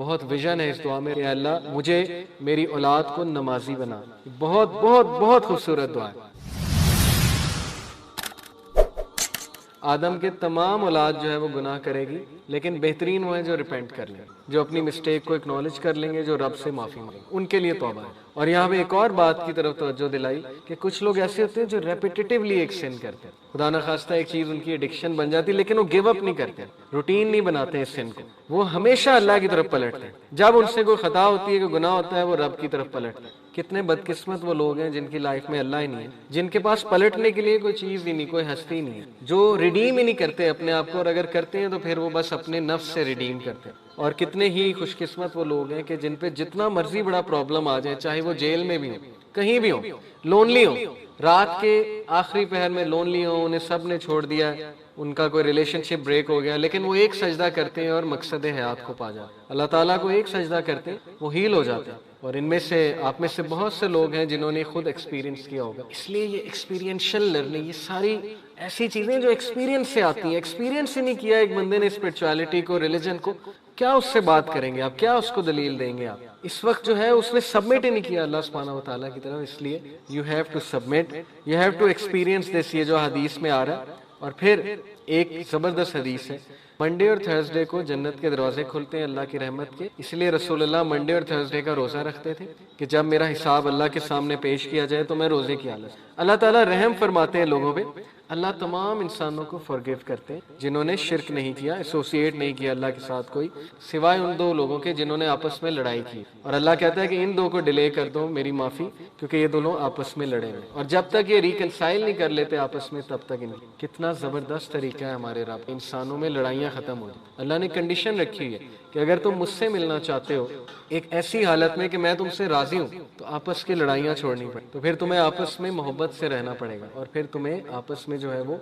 بہت ویژن ہے اس دعا میں کہ اللہ مجھے میری اولاد کو نمازی بنا. بہت بہت بہت خوبصورت دعا ہے. آدم کے تمام اولاد جو ہے وہ گناہ کرے گی، لیکن بہترین وہ ہے جو ریپینٹ کر لیں، جو اپنی مسٹیک کو اکنالج کر لیں گے، جو رب سے معافی مانگیں، ان کے لیے توبہ ہے. اور یہاں پہ ایک اور بات کی طرف توجہ دلائی کہ کچھ لوگ ایسے ہوتے ہیں جو ریپیٹیٹیولی ایک سن کرتے ہیں، خدا نخواستہ ایک چیز ان کی ایڈکشن بن جاتی ہے، لیکن وہ گیو اپ نہیں کرتے، روٹین نہیں بناتے ہیں اس سن کو، وہ ہمیشہ اللہ کی طرف پلٹتے ہیں. جب ان سے کوئی خطا ہوتی ہے، کوئی گناہ ہوتا ہے، وہ رب کی طرف پلٹتے ہیں. کتنے بدقسمت وہ لوگ ہیں جن کی لائف میں اللہ ہی نہیں ہے، جن کے پاس پلٹنے کے لیے کوئی چیز ہی نہیں، کوئی ہستی نہیں ہے، جو ریڈیم ہی نہیں کرتے اپنے آپ کو، اور اگر کرتے ہیں تو پھر وہ بس اپنے نفس سے ریڈیم کرتے ہیں. اور کتنے ہی خوش قسمت وہ لوگ ہیں کہ جن پہ جتنا مرضی بڑا پرابلم آ جائے، چاہے وہ جیل میں بھی ہوں، کہیں بھی ہوں، لونلی ہوں، رات کے آخری پہر میں لونلی ہوں، انہیں سب نے چھوڑ دیا، ان کا کوئی ریلیشن شپ بریک ہو گیا، لیکن وہ ایک سجدہ کرتے ہیں اور مقصد حیات کو پا جاتے ہیں. اللہ تعالیٰ کو ایک سجدہ کرتے ہیں، وہ ہیل ہو جاتے ہیں. اور ان میں سے آپ میں سے بہت سے لوگ ہیں جنہوں نے خود ایکسپیرینس کیا ہوگا. اس لیے یہ ایکسپیرینشل لرننگ، یہ ساری ایسی چیزیں جو ایکسپیرینس سے آتی ہیں. ایکسپیرینس ہی نہیں کیا ایک بندے نے اسپرچویلٹی کو، ریلیجن کو، کیا اس سے بات کریں گے آپ؟ کیا اس کو دلیل دیں گے آپ؟ اس وقت جو ہے اس نے سبمٹ ہی نہیں کیا اللہ سبحانہ و تعالیٰ کی طرف. اس لیے you have to submit, you have to experience this. یہ جو حدیث میں آ رہا ہے. اور پھر ایک زبردست حدیث ہے، منڈے اور تھرسڈے کو جنت کے دروازے کھلتے ہیں اللہ کی رحمت کے. اس لیے رسول اللہ منڈے اور تھرسڈے کا روزہ رکھتے تھے کہ جب میرا حساب اللہ کے سامنے پیش کیا جائے تو میں روزے کی حالت. اللہ تعالیٰ رحم فرماتے ہیں لوگوں پہ. اللہ تمام انسانوں کو فرگیو کرتے ہیں جنہوں نے شرک نہیں کیا، ایسوسیٹ نہیں کیا اللہ کے ساتھ کوئی، سوائے ان دو لوگوں کے جنہوں نے آپس میں لڑائی کی. اور اللہ کہتا ہے کہ ان دو کو ڈیلے کر دو میری معافی، کیونکہ یہ دونوں آپس میں لڑے ہوئے، اور جب تک یہ ریکنسائل نہیں کر لیتے آپس میں تب تک ان. کتنا زبردست طریقہ ہے ہمارے رب، انسانوں میں لڑائیاں ختم ہو جائیں. اللہ نے کنڈیشن رکھی ہوئی ہے کہ اگر تم مجھ سے ملنا چاہتے ہو ایک ایسی حالت میں کہ میں تم سے راضی ہوں، تو آپس کی لڑائیاں چھوڑنی پڑیں. تو پھر تمہیں آپس میں محبت سے رہنا پڑے گا، اور پھر تمہیں آپس میں جو ہے وہ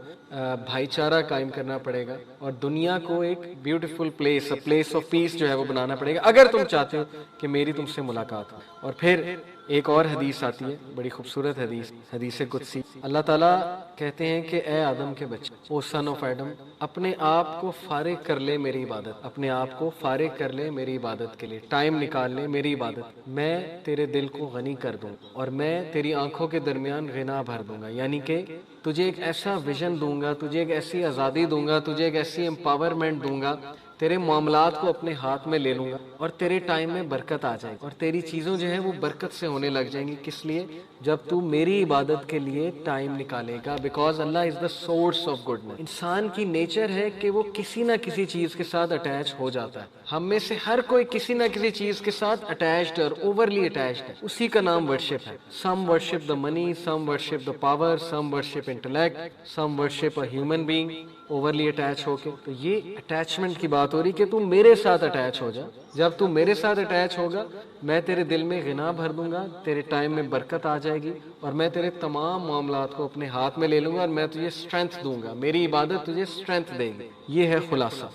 بھائی چارہ قائم کرنا پڑے گا، اور دنیا کو ایک beautiful place, place of peace جو ہے وہ بنانا پڑے گا، اگر تم چاہتے ہو کہ میری تم سے ملاقات ہو. اور پھر ایک اور حدیث آتی ہے، بڑی خوبصورت حدیث، حدیث قدسی. اللہ تعالیٰ کہتے ہیں کہ اے آدم کے بچے، او سن آف ایڈم، اپنے آپ کو فارغ کر لے میری عبادت، اپنے آپ کو فارغ کر لے میری عبادت کے لیے، ٹائم نکال لے میری عبادت. میں تیرے دل کو غنی کر دوں، اور میں تیری آنکھوں کے درمیان غنا بھر دوں گا. یعنی کہ تجھے ایک ایسا ویژن دوں گا، تجھے ایک ایسی آزادی دوں گا، تجھے ایک ایسی امپاورمنٹ دوں گا، تیرے معاملات کو اپنے ہاتھ میں لے لوں گا، اور تیرے ٹائم میں برکت آ جائے گی، اور تیری چیزوں جو ہیں وہ برکت سے ہونے لگ جائیں گی. کس لیے؟ جب تو میری عبادت کے لیے ٹائم نکالے گا. بیکاز اللہ is the source of goodness. انسان کی نیچر ہے کہ وہ کسی نہ کسی چیز کے ساتھ اٹیچ ہو جاتا ہے. ہم میں سے ہر کوئی کسی نہ کسی چیز کے ساتھ اٹیچڈ اور اوورلی اٹیچڈ ہے. اسی کا نام ورشپ ہے. Some worship the money, some worship the power, some worship intellect, some worship a human being, overly attach ہو کے. تو یہ اٹیچمنٹ کی بات ہو رہی کہ تم میرے ساتھ اٹیچ ہو جا. جب تم میرے ساتھ اٹیچ ہوگا، میں تیرے دل میں غنا بھر دوں گا، تیرے ٹائم میں برکت آ جائے گی، اور میں تیرے تمام معاملات کو اپنے ہاتھ میں لے لوں گا، اور میں تجھے اسٹرینتھ دوں گا. میری عبادت تجھے اسٹرینتھ دے گی. یہ ہے خلاصہ.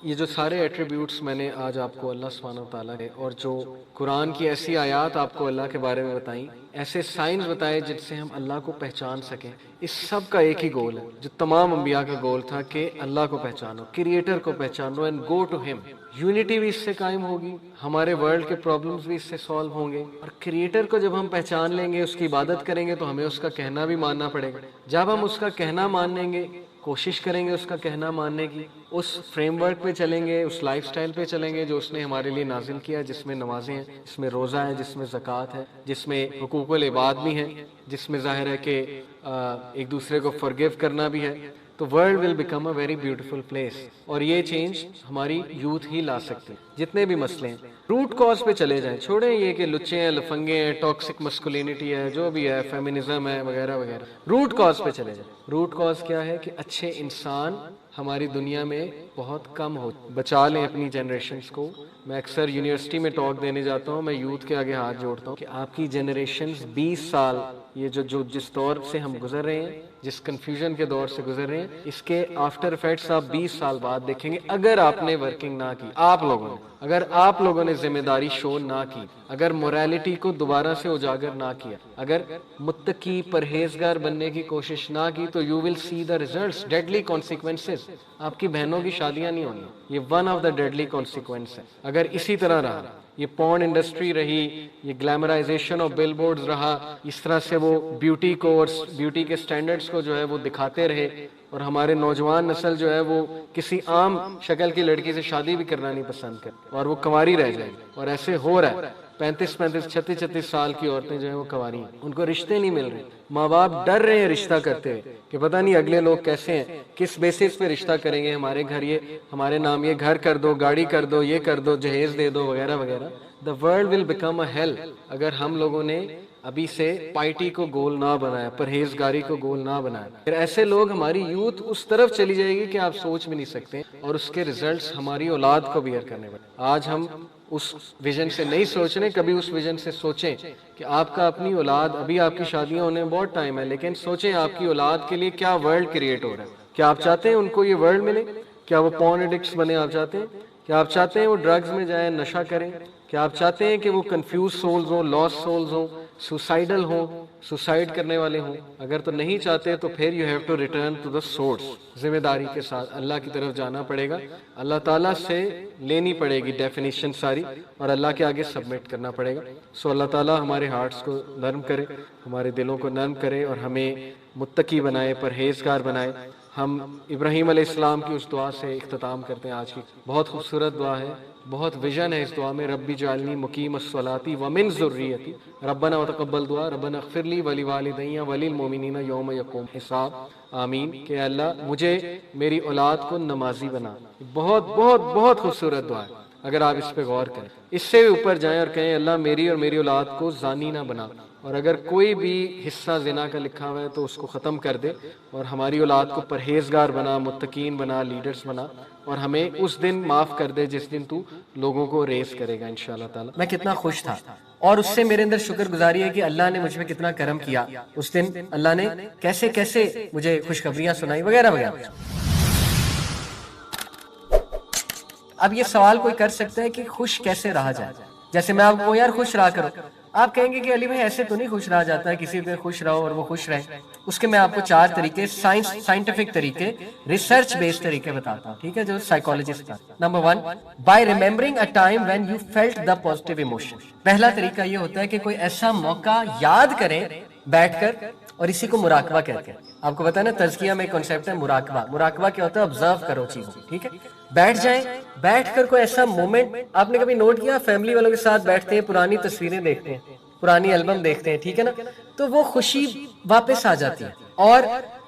یہ جو سارے ایٹریبیوٹس میں نے آج آپ کو اللہ سبحانہ و تعالیٰ کے، اور جو قرآن کی ایسی آیات آپ کو اللہ کے بارے میں بتائیں، ایسے سائنز بتائے جن سے ہم اللہ کو پہچان سکیں، اس سب کا ایک ہی گول ہے جو تمام انبیاء کا گول تھا کہ اللہ کو پہچانو، کریٹر کو پہچانو، اینڈ گو ٹو ہم. یونٹی بھی اس سے قائم ہوگی، ہمارے ورلڈ کے پرابلمز بھی اس سے سالو ہوں گے. اور کریٹر کو جب ہم پہچان لیں گے، اس کی عبادت کریں گے، تو ہمیں اس کا کہنا بھی ماننا پڑے گا. جب ہم اس کا کہنا مان لیں گے، کوشش کریں گے اس کا کہنا ماننے کی، اس فریم ورک پہ چلیں گے، اس لائف سٹائل پہ چلیں گے جو اس نے ہمارے لیے نازل کیا، جس میں نمازیں ہیں، جس میں روزہ ہے، جس میں زکوٰۃ ہے، جس میں حقوق العباد بھی ہیں، جس میں ظاہر ہے کہ ایک دوسرے کو فرگیو کرنا بھی ہے، تو world will become a very beautiful place. اور یہ چینج ہماری یوتھ ہی لا سکتی. جتنے بھی مسئلے ہیں روٹ کاز پہ چلے جائیں، چھوڑیں یہ کہ لچے ہیں، لفنگے ہیں، ٹاکسک مسکولینٹی ہے، جو بھی ہے، فیمنزم ہے وغیرہ وغیرہ. روٹ کاز پہ چلے جائیں. روٹ کاز کیا ہے کہ اچھے انسان ہماری دنیا میں بہت کم ہو. بچا لیں اپنی جنریشنز کو. میں اکثر یونیورسٹی میں ٹاک دینے جاتا ہوں، میں یوتھ کے آگے ہاتھ جوڑتا ہوں کہ آپ کی جنریشنز 20 سال، یہ جو جس دور سے ہم گزر رہے ہیں، جس کنفیوژن کے دور سے گزر رہے ہیں، اس کے آفٹر افیکٹس آپ 20 سال بعد دیکھیں گے اگر آپ نے ورکنگ نہ کی. آپ لوگوں نے اگر آپ لوگوں نے ذمہ داری شو نہ کی, اگر موریلٹی کو دوبارہ سے اجاگر نہ کیا, اگر متقی پرہیزگار بننے کی کوشش نہ کی, تو you will see the results, deadly consequences. آپ کی بہنوں کی شادیاں نہیں ہونی, یہ one of the deadly consequence ہے. اگر اسی طرح رہا, یہ پورن انڈسٹری رہی, یہ گلیمرائزیشن آف بل بورڈز رہا, اس طرح سے وہ بیوٹی کو اور بیوٹی کے سٹینڈرڈز کو جو ہے وہ دکھاتے رہے, اور ہمارے نوجوان نسل جو ہے وہ کسی عام شکل کی لڑکی سے شادی بھی کرنا نہیں پسند کرتی, اور وہ کنواری رہ جائے گی. اور ایسے ہو رہا ہے, 35 36 سال کی عورتیں جو ہیں وہ کنواری ہیں, ان کو رشتے نہیں مل رہے. ماں باپ ڈر رہے ہیں رشتہ کرتے ہوئے کہ پتہ نہیں اگلے لوگ کیسے ہیں, کس بیسس پہ رشتہ کریں گے, ہمارے گھر یہ, ہمارے نام یہ گھر کر دو, گاڑی کر دو, یہ کر دو, جہیز دے دو, وغیرہ وغیرہ. The world will become a hell اگر ہم لوگوں نے ابھی سے پائٹی کو گول نہ بنایا, پرہیزگاری کو گول نہ بنایا. پھر ایسے لوگ, ہماری یوتھ اس طرف چلی جائے گی کہ آپ سوچ بھی نہیں سکتے, اور اس کے ریزلٹس ہماری اولاد کو بیئر کرنے پڑے. آج ہم اس ویژن سے نہیں سوچ رہے, کبھی اس ویژن سے سوچیں کہ آپ کا اپنی اولاد, ابھی آپ کی شادیاں ہونے میں بہت ٹائم ہے, لیکن سوچیں آپ کی اولاد کے لیے کیا ورلڈ کریٹ ہو رہا ہے. کیا آپ چاہتے ہیں ان کو یہ ورلڈ ملے؟ کیا وہ پورن ایڈکٹس بنے آپ چاہتے ہیں؟ کیا آپ چاہتے ہیں وہ ڈرگز میں جائیں, نشہ کریں؟ کیا آپ چاہتے ہیں کہ وہ کنفیوز سولز ہوں, لاس سولز ہوں, سوسائڈل ہوں, سوسائڈ کرنے والے ہوں؟ اگر تو نہیں چاہتے تو پھر you have to return to the source, ذمہ داری کے ساتھ اللہ کی طرف جانا پڑے گا, اللہ تعالیٰ سے لینی پڑے گی ڈیفینیشن ساری, اور اللہ کے آگے سبمٹ کرنا پڑے گا. سو اللہ تعالیٰ ہمارے ہارٹس کو نرم کرے, ہمارے دلوں کو نرم کرے, اور ہمیں متقی بنائے, پرہیزگار بنائے. ہم ابراہیم علیہ السلام کی اس دعا سے اختتام کرتے ہیں آج کی. بہت خوبصورت دعا ہے, بہت ویژن ہے اس دعا میں. ربی جعلنی مقیم الصلاۃ ومن ذریتی ربنا وتقبل دعا ربنا اغفر لی ولوالدی وللمؤمنین یوم یقوم حساب. آمین. کہ اللہ مجھے, میری اولاد کو نمازی بنا. بہت بہت بہت خوبصورت دعا ہے, اگر آپ اس پہ غور کریں. اس سے اوپر جائیں اور کہیں اللہ میری اور میری اولاد کو زانی نہ بنا, اور اگر کوئی بھی حصہ زنا کا لکھا ہوا ہے تو اس کو ختم کر دے, اور ہماری اولاد کو پرہیزگار بنا, متقین بنا, لیڈرز بنا, اور ہمیں اس دن معاف کر دے جس دن تو لوگوں کو ریز کرے گا انشاءاللہ تعالی. میں کتنا خوش تھا, اور اس سے میرے اندر شکر گزاری ہے کہ اللہ نے مجھ پہ کتنا کرم کیا. اس دن اللہ نے کیسے کیسے مجھے خوشخبریاں سنائی, وغیرہ وغیرہ. اب یہ سوال کوئی کر سکتا ہے کہ خوش کیسے رہا جائے. جیسے میں آپ کو یار خوش رہا کرو, آپ کہیں گے کہ علی بھائی ایسے تو نہیں خوش رہا جاتا ہے, کسی پہ خوش رہو اور وہ خوش رہے. اس کے میں آپ کو 4 طریقے, سائنٹیفک طریقے, ریسرچ بیسڈ طریقے بتاتا ہوں, ٹھیک ہے, جو سائیکالوجسٹ کا. Number 1, by remembering a time when you felt the positive emotion. پہلا طریقہ یہ ہوتا ہے کہ کوئی ایسا موقع یاد کریں بیٹھ کر, اور اسی کو مراقبہ کہتے ہیں. آپ کو پتا ہے نا, تزکیہ میں ایک کنسیپٹ ہے مراقبہ. مراقبہ کیا ہوتا ہے؟ آبزرو کرو چیزوں, ٹھیک ہے. بیٹھ جائیں, بیٹھ کر کوئی ایسا مومنٹ, آپ نے کبھی نوٹ کیا, فیملی والوں کے ساتھ بیٹھتے ہیں, پرانی تصویریں دیکھتے ہیں, پرانی البم دیکھتے ہیں, ٹھیک ہے نا, تو وہ خوشی واپس آ جاتی ہے اور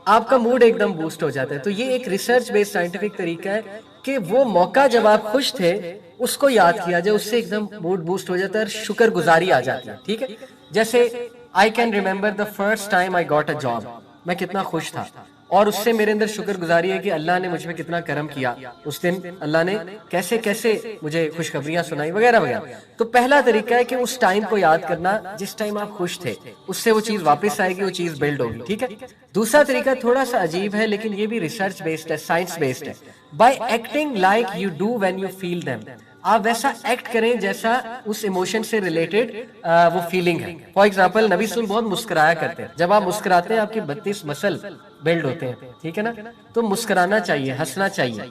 آپ کا موڈ ایک دم بوسٹ ہو جاتا ہے. تو یہ ایک ریسرچ بیسڈ سائنٹیفک طریقہ ہے کہ وہ موقع جب آپ خوش تھے اس کو یاد کیا جائے, اس سے ایک دم موڈ بوسٹ ہو جاتا ہے اور شکر گزاری آ جاتی ہے, ٹھیک ہے. جیسے I can remember the first time I got a job. میں کتنا خوش تھا, اور اس سے میرے اندر شکر گزاری ہے کہ اللہ نے مجھ پہ کتنا کرم کیا. اس دن اللہ نے کیسے کیسے مجھے خوشخبریاں سنائی, وغیرہ وغیرہ. تو پہلا طریقہ ہے کہ اس ٹائم کو یاد کرنا جس ٹائم آپ خوش تھے, اس سے وہ چیز واپس آئے گی, وہ چیز بلڈ ہوگی, ٹھیک ہے. دوسرا طریقہ تھوڑا سا عجیب ہے, لیکن یہ بھی ریسرچ بیسڈ ہے, سائنس بیسڈ ہے. By acting like you do when you feel them. آپ ویسا ایکٹ کریں جیسا اس ایموشن سے ریلیٹڈ وہ فیلنگ ہے. فار ایگزامپل, نبی صلی اللہ علیہ وسلم بہت مسکرایا کرتے ہیں. جب آپ مسکراتے ہیں آپ کے 32 مسل بلڈ ہوتے ہیں, ٹھیک ہے نا. تو مسکرانا چاہیے, ہنسنا چاہیے.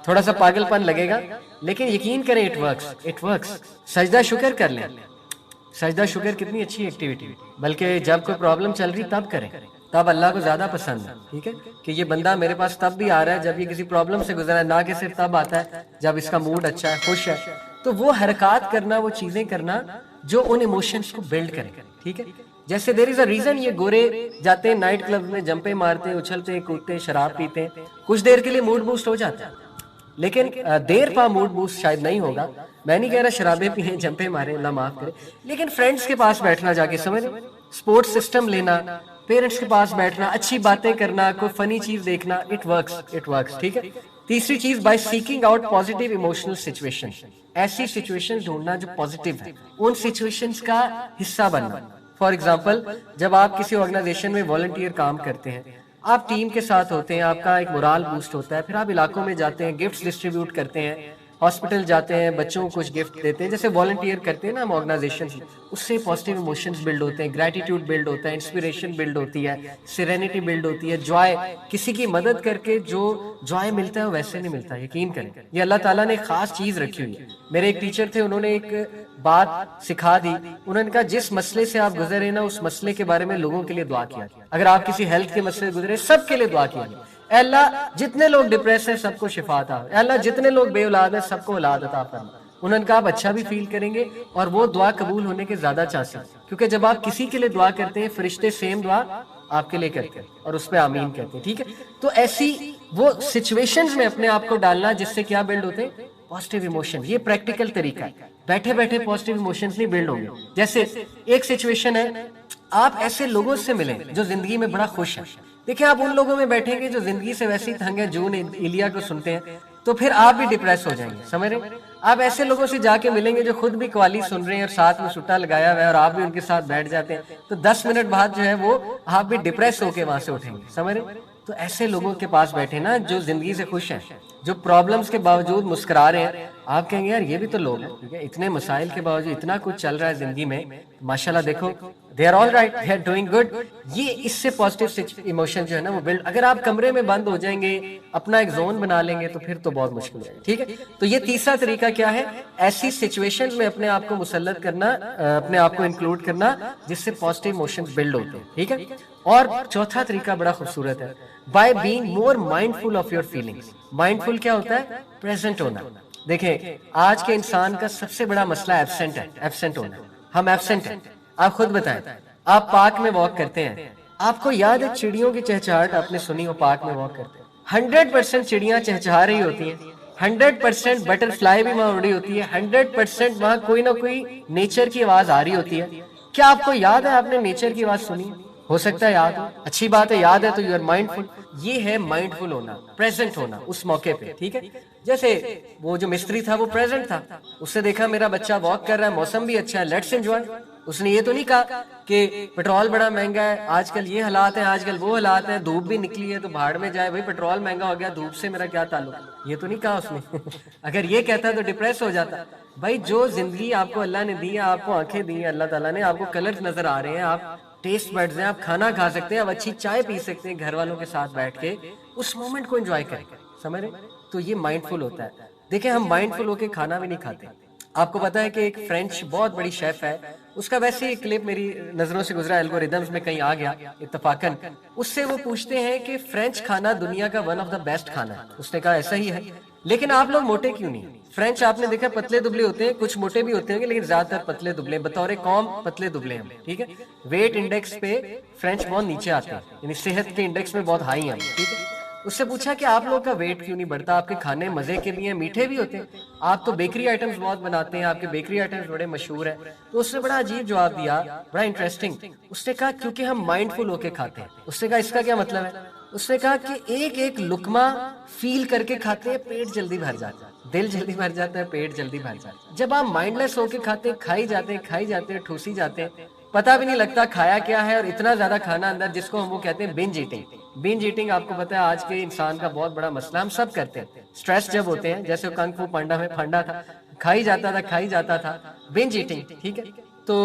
تھوڑا سا پاگل پن لگے گا, لیکن یقین کریں اٹ ورکس, اٹ ورکس. سجدہ شکر کر لیں. سجدہ شکر کتنی اچھی ایکٹیویٹی, بلکہ جب کوئی پرابلم چل رہی تب کریں, تب اللہ کو زیادہ پسند ہے, ٹھیک ہے. کہ یہ بندہ میرے پاس تب بھی آ رہا ہے جب یہ کسی پرابلم سے گزرا ہے, نہ کہ صرف تب آتا ہے جب اس کا موڈ اچھا ہے, خوش ہے. تو وہ حرکات کرنا, وہ چیزیں کرنا جو ان ایموشنز کو بلڈ کریں, ٹھیک ہے. جیسے دیر از اے ریزن یہ گورے جاتے ہیں نائٹ کلب میں, جمپے مارتے ہیں, اچھلتے ہیں, کودتے ہیں, شراب پیتے ہیں, کچھ دیر کے لیے موڈ بوسٹ ہو جاتا ہے, لیکن دیر پا موڈ بوسٹ شاید نہیں ہوگا. میں نہیں کہہ رہا شرابیں پیئیں, جمپے ماریں, اللہ معاف کرے, لیکن فرینڈس کے پاس بیٹھنا, جا کے سمجھ, سپورٹ سسٹم لینا, پیرنٹس کے پاس بیٹھنا, اچھی باتیں کرنا, کوئی فنی چیز دیکھنا, اٹ ورکس, اٹ ورکس, ٹھیک ہے. تیسری چیز, by seeking out positive emotional situation. ایسی سچویشن ڈھونڈنا جو پازیٹیو ہے, ان سچویشنز کا حصہ بننا. فار ایگزامپل, جب آپ کسی آرگنائزیشن میں والنٹیئر کام کرتے ہیں, آپ ٹیم کے ساتھ ہوتے ہیں, آپ کا ایک مورال بوسٹ ہوتا ہے, پھر آپ علاقوں میں جاتے ہیں, گفٹس ڈسٹریبیوٹ کرتے ہیں, ہاسپٹل جاتے ہیں, بچوں کو کچھ گفٹ دیتے ہیں, جیسے والنٹیئر کرتے ہیں نا ہم آرگنائزیشن, اس سے پازیٹیو ایموشنز بلڈ ہوتے ہیں, گریٹیٹیوڈ بلڈ ہوتا ہے, انسپریشن بلڈ ہوتی ہے, سیرینٹی بلڈ ہوتی ہے, جوائے, کسی کی مدد کر کے جو جوائے ملتا ہے وہ ویسے نہیں ملتا, یقین کریں. یہ اللہ تعالیٰ نے ایک خاص چیز رکھی ہوئی ہے. میرے ایک ٹیچر تھے, انہوں نے ایک بات سکھا دی, انہوں نے کہا جس مسئلے سے آپ گزرے نا اس مسئلے کے بارے میں لوگوں کے لیے دعا کیا. اگر آپ کسی ہیلتھ کے مسئلے سے گزرے سب کے لیے دعا کیا. اے اللہ جتنے لوگ ڈپریس ہیں سب کو شفا عطا, اے اللہ جتنے لوگ بے اولاد ہیں سب کو اولاد عطا فرما. انہوں نے کہا آپ اچھا بھی فیل کریں گے اور وہ دعا قبول ہونے کے زیادہ چانس ہیں, کیونکہ جب آپ کسی کے لیے دعا کرتے ہیں فرشتے سیم دعا آپ کے لیے کرتے ہیں اور اس پہ آمین کہتے ہیں. ٹھیک ہے, تو ایسی وہ سچویشنز میں اپنے آپ کو ڈالنا جس سے کیا بلڈ ہوتے ہیں, پازیٹیو ایموشن. یہ پریکٹیکل طریقہ ہے, بیٹھے بیٹھے پازیٹیو ایموشنز نہیں بلڈ ہوں گے. جیسے ایک سچویشن ہے, آپ ایسے لوگوں سے ملیں جو زندگی میں بڑا خوش ہیں. دیکھیں آپ ان لوگوں میں بیٹھیں گے جو زندگی سے ویسے ہی تنگ ہیں, جون ایلیا کو سنتے ہیں, تو پھر آپ بھی ڈپریس ہو جائیں گے, سمجھ رہے ہیں. آپ ایسے لوگوں سے جا کے ملیں گے جو خود بھی قوالی سن رہے ہیں اور ساتھ میں سٹا لگایا ہوا ہے اور آپ بھی ان کے ساتھ بیٹھ جاتے ہیں, تو 10 منٹ بعد جو ہے وہ آپ بھی ڈپریس ہو کے وہاں سے اٹھیں گے, سمجھ رہے ہیں. تو ایسے لوگوں کے پاس بیٹھے نا جو زندگی سے خوش ہیں, جو پرابلمز کے باوجود مسکرا رہے ہیں. آپ کہیں گے یار یہ بھی تو لوگ ہیں, ٹھیک ہے, اتنے مسائل کے باوجود اتنا کچھ چل رہا ہے زندگی میں, ماشاءاللہ دیکھو they are all right, they are doing good. یہ اس سے پازیٹیو ایموشن جو ہے نا وہ بلڈ. اگر آپ کمرے میں بند ہو جائیں گے, اپنا ایک زون بنا لیں گے تو پھر تو بہت مشکل ہے. ٹھیک ہے, تو یہ تیسرا طریقہ کیا ہے, ایسی سچویشن میں اپنے آپ کو مسلط کرنا, اپنے آپ کو انکلوڈ کرنا جس سے پازیٹیو ایموشن بلڈ ہوتے ہیں. ٹھیک ہے, اور چوتھا طریقہ بڑا خوبصورت ہے, by being more mindful of your feelings. Mindful کیا ہوتا ہے, پریزنٹ ہونا. دیکھیں آج کے انسان کا سب سے بڑا مسئلہ ایبسنٹ ہے, ایبسنٹ ہونا. ہم ایبسنٹ ہیں. آپ خود بتائیں, آپ پارک میں واک کرتے ہیں, آپ کو یاد ہے چڑیوں کی چہچہاہٹ آپ نے سنی ہو, پارک میں واک کرتے ہیں 100% چڑیاں چہچہا رہی ہوتی ہیں, 100% بٹر فلائی بھی وہاں اڑی ہوتی ہے, 100% وہاں کوئی نہ کوئی نیچر کی آواز آ رہی ہوتی ہے. کیا آپ کو یاد ہے آپ نے نیچر کی آواز سنی؟ ہو سکتا ہے یاد ہو, اچھی بات ہے, یاد ہے تو یو آر مائنڈفل. یہ ہے مائنڈفل ہونا, پریزنٹ ہونا اس موقع پہ. ٹھیک ہے, جیسے وہ جو مستری تھا وہ پریزنٹ تھا, اس سے دیکھا میرا بچہ واک کر رہا ہے, موسم بھی اچھا ہے, لیٹس انجوائے. اس نے یہ تو نہیں کہا کہ پیٹرول بڑا مہنگا ہے, آج کل یہ حالات ہیں, آج کل وہ حالات ہیں, دھوپ بھی نکلی ہے تو بھاڑ میں جائے بھائی, پیٹرول مہنگا ہو گیا, دھوپ سے میرا کیا تعلق, یہ تو نہیں کہا اس نے. اگر یہ کہتا تو ڈپریس ہو جاتا. بھائی جو زندگی آپ کو اللہ نے دی ہے, آپ کو آنکھیں دی ہیں اللہ تعالیٰ نے, آپ کو کلرز نظر آ رہے ہیں, آپ ٹیسٹ بڈز ہیں, آپ کھانا کھا سکتے ہیں, آپ اچھی چائے پی سکتے ہیں گھر والوں کے ساتھ بیٹھ کے, اس مومنٹ کو انجوائے کریں, سمجھ رہے. تو یہ مائنڈفل ہوتا ہے. دیکھیں ہم مائنڈفل ہو کے کھانا بھی نہیں کھاتے. آپ کو پتا ہے کہ ایک فرینچ بہت بڑی شیف ہے, اس کا ویسے ہی کلپ میری نظروں سے گزرا, الگوریدمز میں کہیں آ گیا اتفاقاً. اس سے وہ پوچھتے ہیں کہ فرینچ کھانا دنیا کا ون آف دا بیسٹ کھانا ہے. اس نے کہا ایسا ہی ہے, لیکن آپ لوگ موٹے کیوں نہیں؟ فرینچ آپ نے دیکھا پتلے دبلے ہوتے ہیں, کچھ موٹے بھی ہوتے ہیں لیکن زیادہ تر پتلے دبلے, بطور قوم پتلے دبلے ہیں. ٹھیک ہے, ویٹ انڈیکس پہ فرینچ بہت نیچے آتے ہیں, یعنی صحت کے انڈیکس میں بہت ہائی ہیں. ٹھیک ہے, اس سے پوچھا کہ آپ لوگ کا ویٹ کیوں نہیں بڑھتا, آپ کے کھانے مزے کے بھی ہیں, میٹھے بھی ہوتے ہیں, آپ تو بیکری آئٹمز بہت بناتے ہیں, آپ کے بیکری آئٹمز بڑے مشہور ہیں. تو اس نے بڑا عجیب جواب دیا, بڑا انٹرسٹنگ. اس نے کہا کیونکہ ہم مائنڈفل ہو کے کھاتے ہیں. اس نے کہا اس کا کیا مطلب ہے؟ اس نے کہا کہ ایک ایک لقمہ فیل کر کے کھاتے ہیں, پیٹ جلدی بھر جاتا ہے, دل جلدی بھر جاتا ہے, پیٹ جلدی بھر جاتا ہے. جب آپ مائنڈ لیس ہو کے کھاتے ہیں, کھائی جاتے ہیں, کھائی جاتے ہیں, ٹھوسی جاتے ہیں, پتہ بھی نہیں لگتا کھایا کیا ہے, اور اتنا زیادہ کھانا اندر, جس کو ہم وہ کہتے ہیں بنج ایٹنگ. بنج ایٹنگ آپ کو پتا ہے آج کے انسان کا بہت بڑا مسئلہ, ہم سب کرتے ہیں. سٹریس جب ہوتے ہیں, جیسے کنگ فو پانڈا میں پانڈا تھا, کھائی جاتا تھا, بنج ایٹنگ. ٹھیک ہے, تو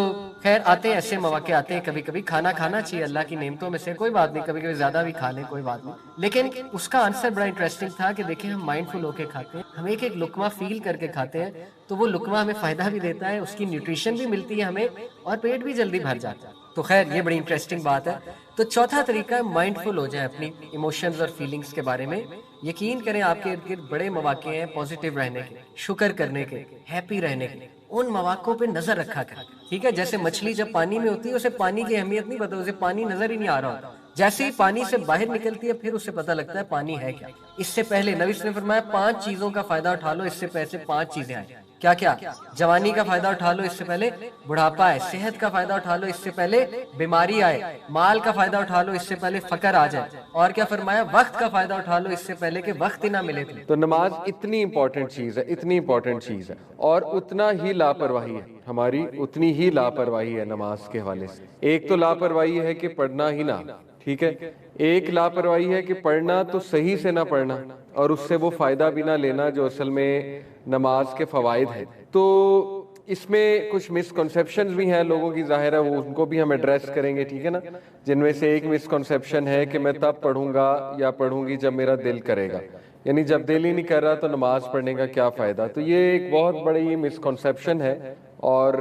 خیر آتے ہیں ایسے مواقع آتے ہیں, کبھی کبھی کھانا کھانا چاہیے, اللہ کی نعمتوں میں سے کوئی بات نہیں, کبھی کبھی زیادہ بھی کھا لیں کوئی بات نہیں. لیکن اس کا آنسر بڑا انٹرسٹنگ تھا کہ دیکھیں ہم مائنڈفل ہو کے کھاتے ہیں, ہم ایک ایک لقمہ فیل کر کے کھاتے ہیں, تو وہ لقمہ ہمیں فائدہ بھی دیتا ہے, اس کی نیوٹریشن بھی ملتی ہے ہمیں, اور پیٹ بھی جلدی بھر جاتا ہے. تو خیر یہ بڑی انٹرسٹنگ بات ہے. تو چوتھا طریقہ ہے مائنڈفل ہو جائیں اپنی ایموشنز اور فیلنگز کے بارے میں. یقین کریں آپ کے ارد گرد بڑے مواقع ہیں پازیٹیو رہنے کے, شکر کرنے کے, ہیپی رہنے کے, ان مواقعوں پہ نظر رکھا کریں. ٹھیک ہے, جیسے مچھلی جب پانی میں ہوتی ہے اسے پانی کی اہمیت نہیں پتہ, اسے پانی نظر ہی نہیں آ رہا ہوتا, جیسے ہی پانی سے باہر نکلتی ہے پھر اسے پتہ لگتا ہے پانی ہے کیا. اس سے پہلے نبی نے فرمایا 5 چیزوں کا فائدہ اٹھا لو, اس سے پہلے 5 چیزیں آئیں. کیا کیا؟ جوانی کا فائدہ اٹھا لو, اس سے پہلے بڑھاپا ہے. صحت کا فائدہ اٹھا لو, اس سے پہلے بیماری آئے. مال کا فائدہ اٹھا لو, اس سے پہلے فقر آ جائے. اور کیا فرمایا؟ وقت کا فائدہ اٹھا لو, اس سے پہلے کہ وقت ہی نہ ملے تمہیں. تو نماز اتنی امپورٹنٹ چیز ہے, اتنی امپورٹنٹ چیز ہے, اور اتنا ہی لاپرواہی ہے ہماری, اتنی ہی لاپرواہی ہے نماز کے حوالے سے. ایک تو لاپرواہی ہے کہ پڑھنا ہی نہ, ٹھیک ہے. ایک لاپرواہی ہے کہ پڑھنا تو صحیح سے نہ پڑھنا اور اس سے وہ فائدہ بھی نہ لینا جو اصل میں نماز کے فوائد ہیں. تو اس میں کچھ مسکنسیپشنز بھی ہیں لوگوں کی، ظاہر ہے وہ ان کو بھی ہم ایڈریس کریں گے، ٹھیک ہے نا. جن میں سے ایک مسکنسیپشن ہے کہ میں تب پڑھوں گا یا پڑھوں گی جب میرا دل کرے گا، یعنی جب دل ہی نہیں کر رہا تو نماز پڑھنے کا کیا فائدہ. تو یہ ایک بہت بڑی مسکنسیپشن ہے، اور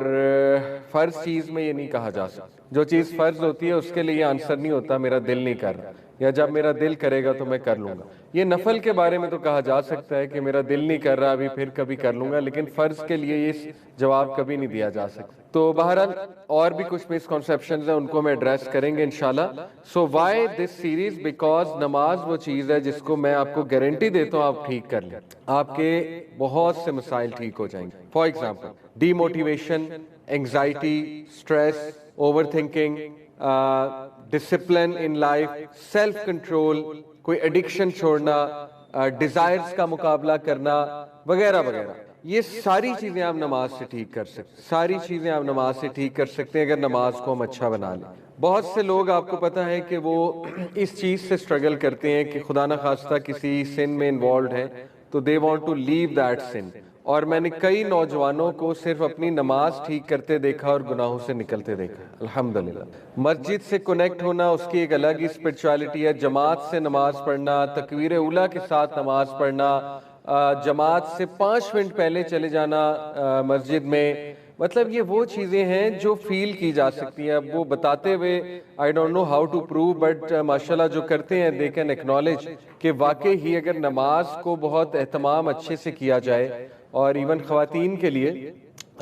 فرض چیز میں یہ نہیں کہا جا سکتا. جو چیز فرض ہوتی ہے اس کے لیے آنسر نہیں ہوتا میرا دل نہیں کر رہا، یا جب میرا دل کرے گا تو میں کر لوں گا. یہ نفل کے بارے میں تو کہا جا سکتا ہے کہ میرا دل نہیں کر رہا ابھی، پھر کبھی کر لوں گا، لیکن فرض کے لیے یہ جواب کبھی نہیں دیا جا سکتا. تو بہرحال اور بھی کچھ مسکنسیپشنز ہیں، ان کو میں ایڈریس کریں گے انشاءاللہ. So why this series? Because نماز وہ چیز ہے جس کو میں آپ کو گارنٹی دیتا ہوں آپ ٹھیک کر لیں، آپ کے بہت سے مسائل ٹھیک ہو جائیں گے. For example D motivation, anxiety, stress, over thinking, discipline in life, self control, کوئی ایڈکشن چھوڑنا، ڈیزائرز کا مقابلہ کرنا وغیرہ وغیرہ. یہ ساری چیزیں آپ نماز سے ٹھیک کر سکتے، ساری چیزیں آپ نماز سے ٹھیک کر سکتے ہیں اگر نماز کو ہم اچھا بنا لیں. بہت سے لوگ آپ کو پتہ ہے کہ وہ اس چیز سے سٹرگل کرتے ہیں کہ خدا نخواستہ کسی سن میں انوالوڈ ہیں تو they want to leave that sin. اور میں نے کئی نوجوانوں کو صرف اپنی نماز ٹھیک کرتے دیکھا اور گناہوں سے نکلتے دیکھا الحمدللہ. مسجد سے کنیکٹ ہونا اس کی ایک الگ ہی اسپرچولیٹی ہے. جماعت سے نماز پڑھنا، تکبیر اولیٰ کے ساتھ نماز پڑھنا، جماعت سے 5 منٹ پہلے چلے جانا مسجد میں، مطلب یہ وہ چیزیں ہیں جو فیل کی جا سکتی ہیں. اب وہ بتاتے ہوئے I don't know how to prove but ماشاءاللہ جو کرتے ہیں they can acknowledge کہ واقعی ہی اگر نماز کو بہت اہتمام اچھے سے کیا جائے، اور ایون خواتین کے لیے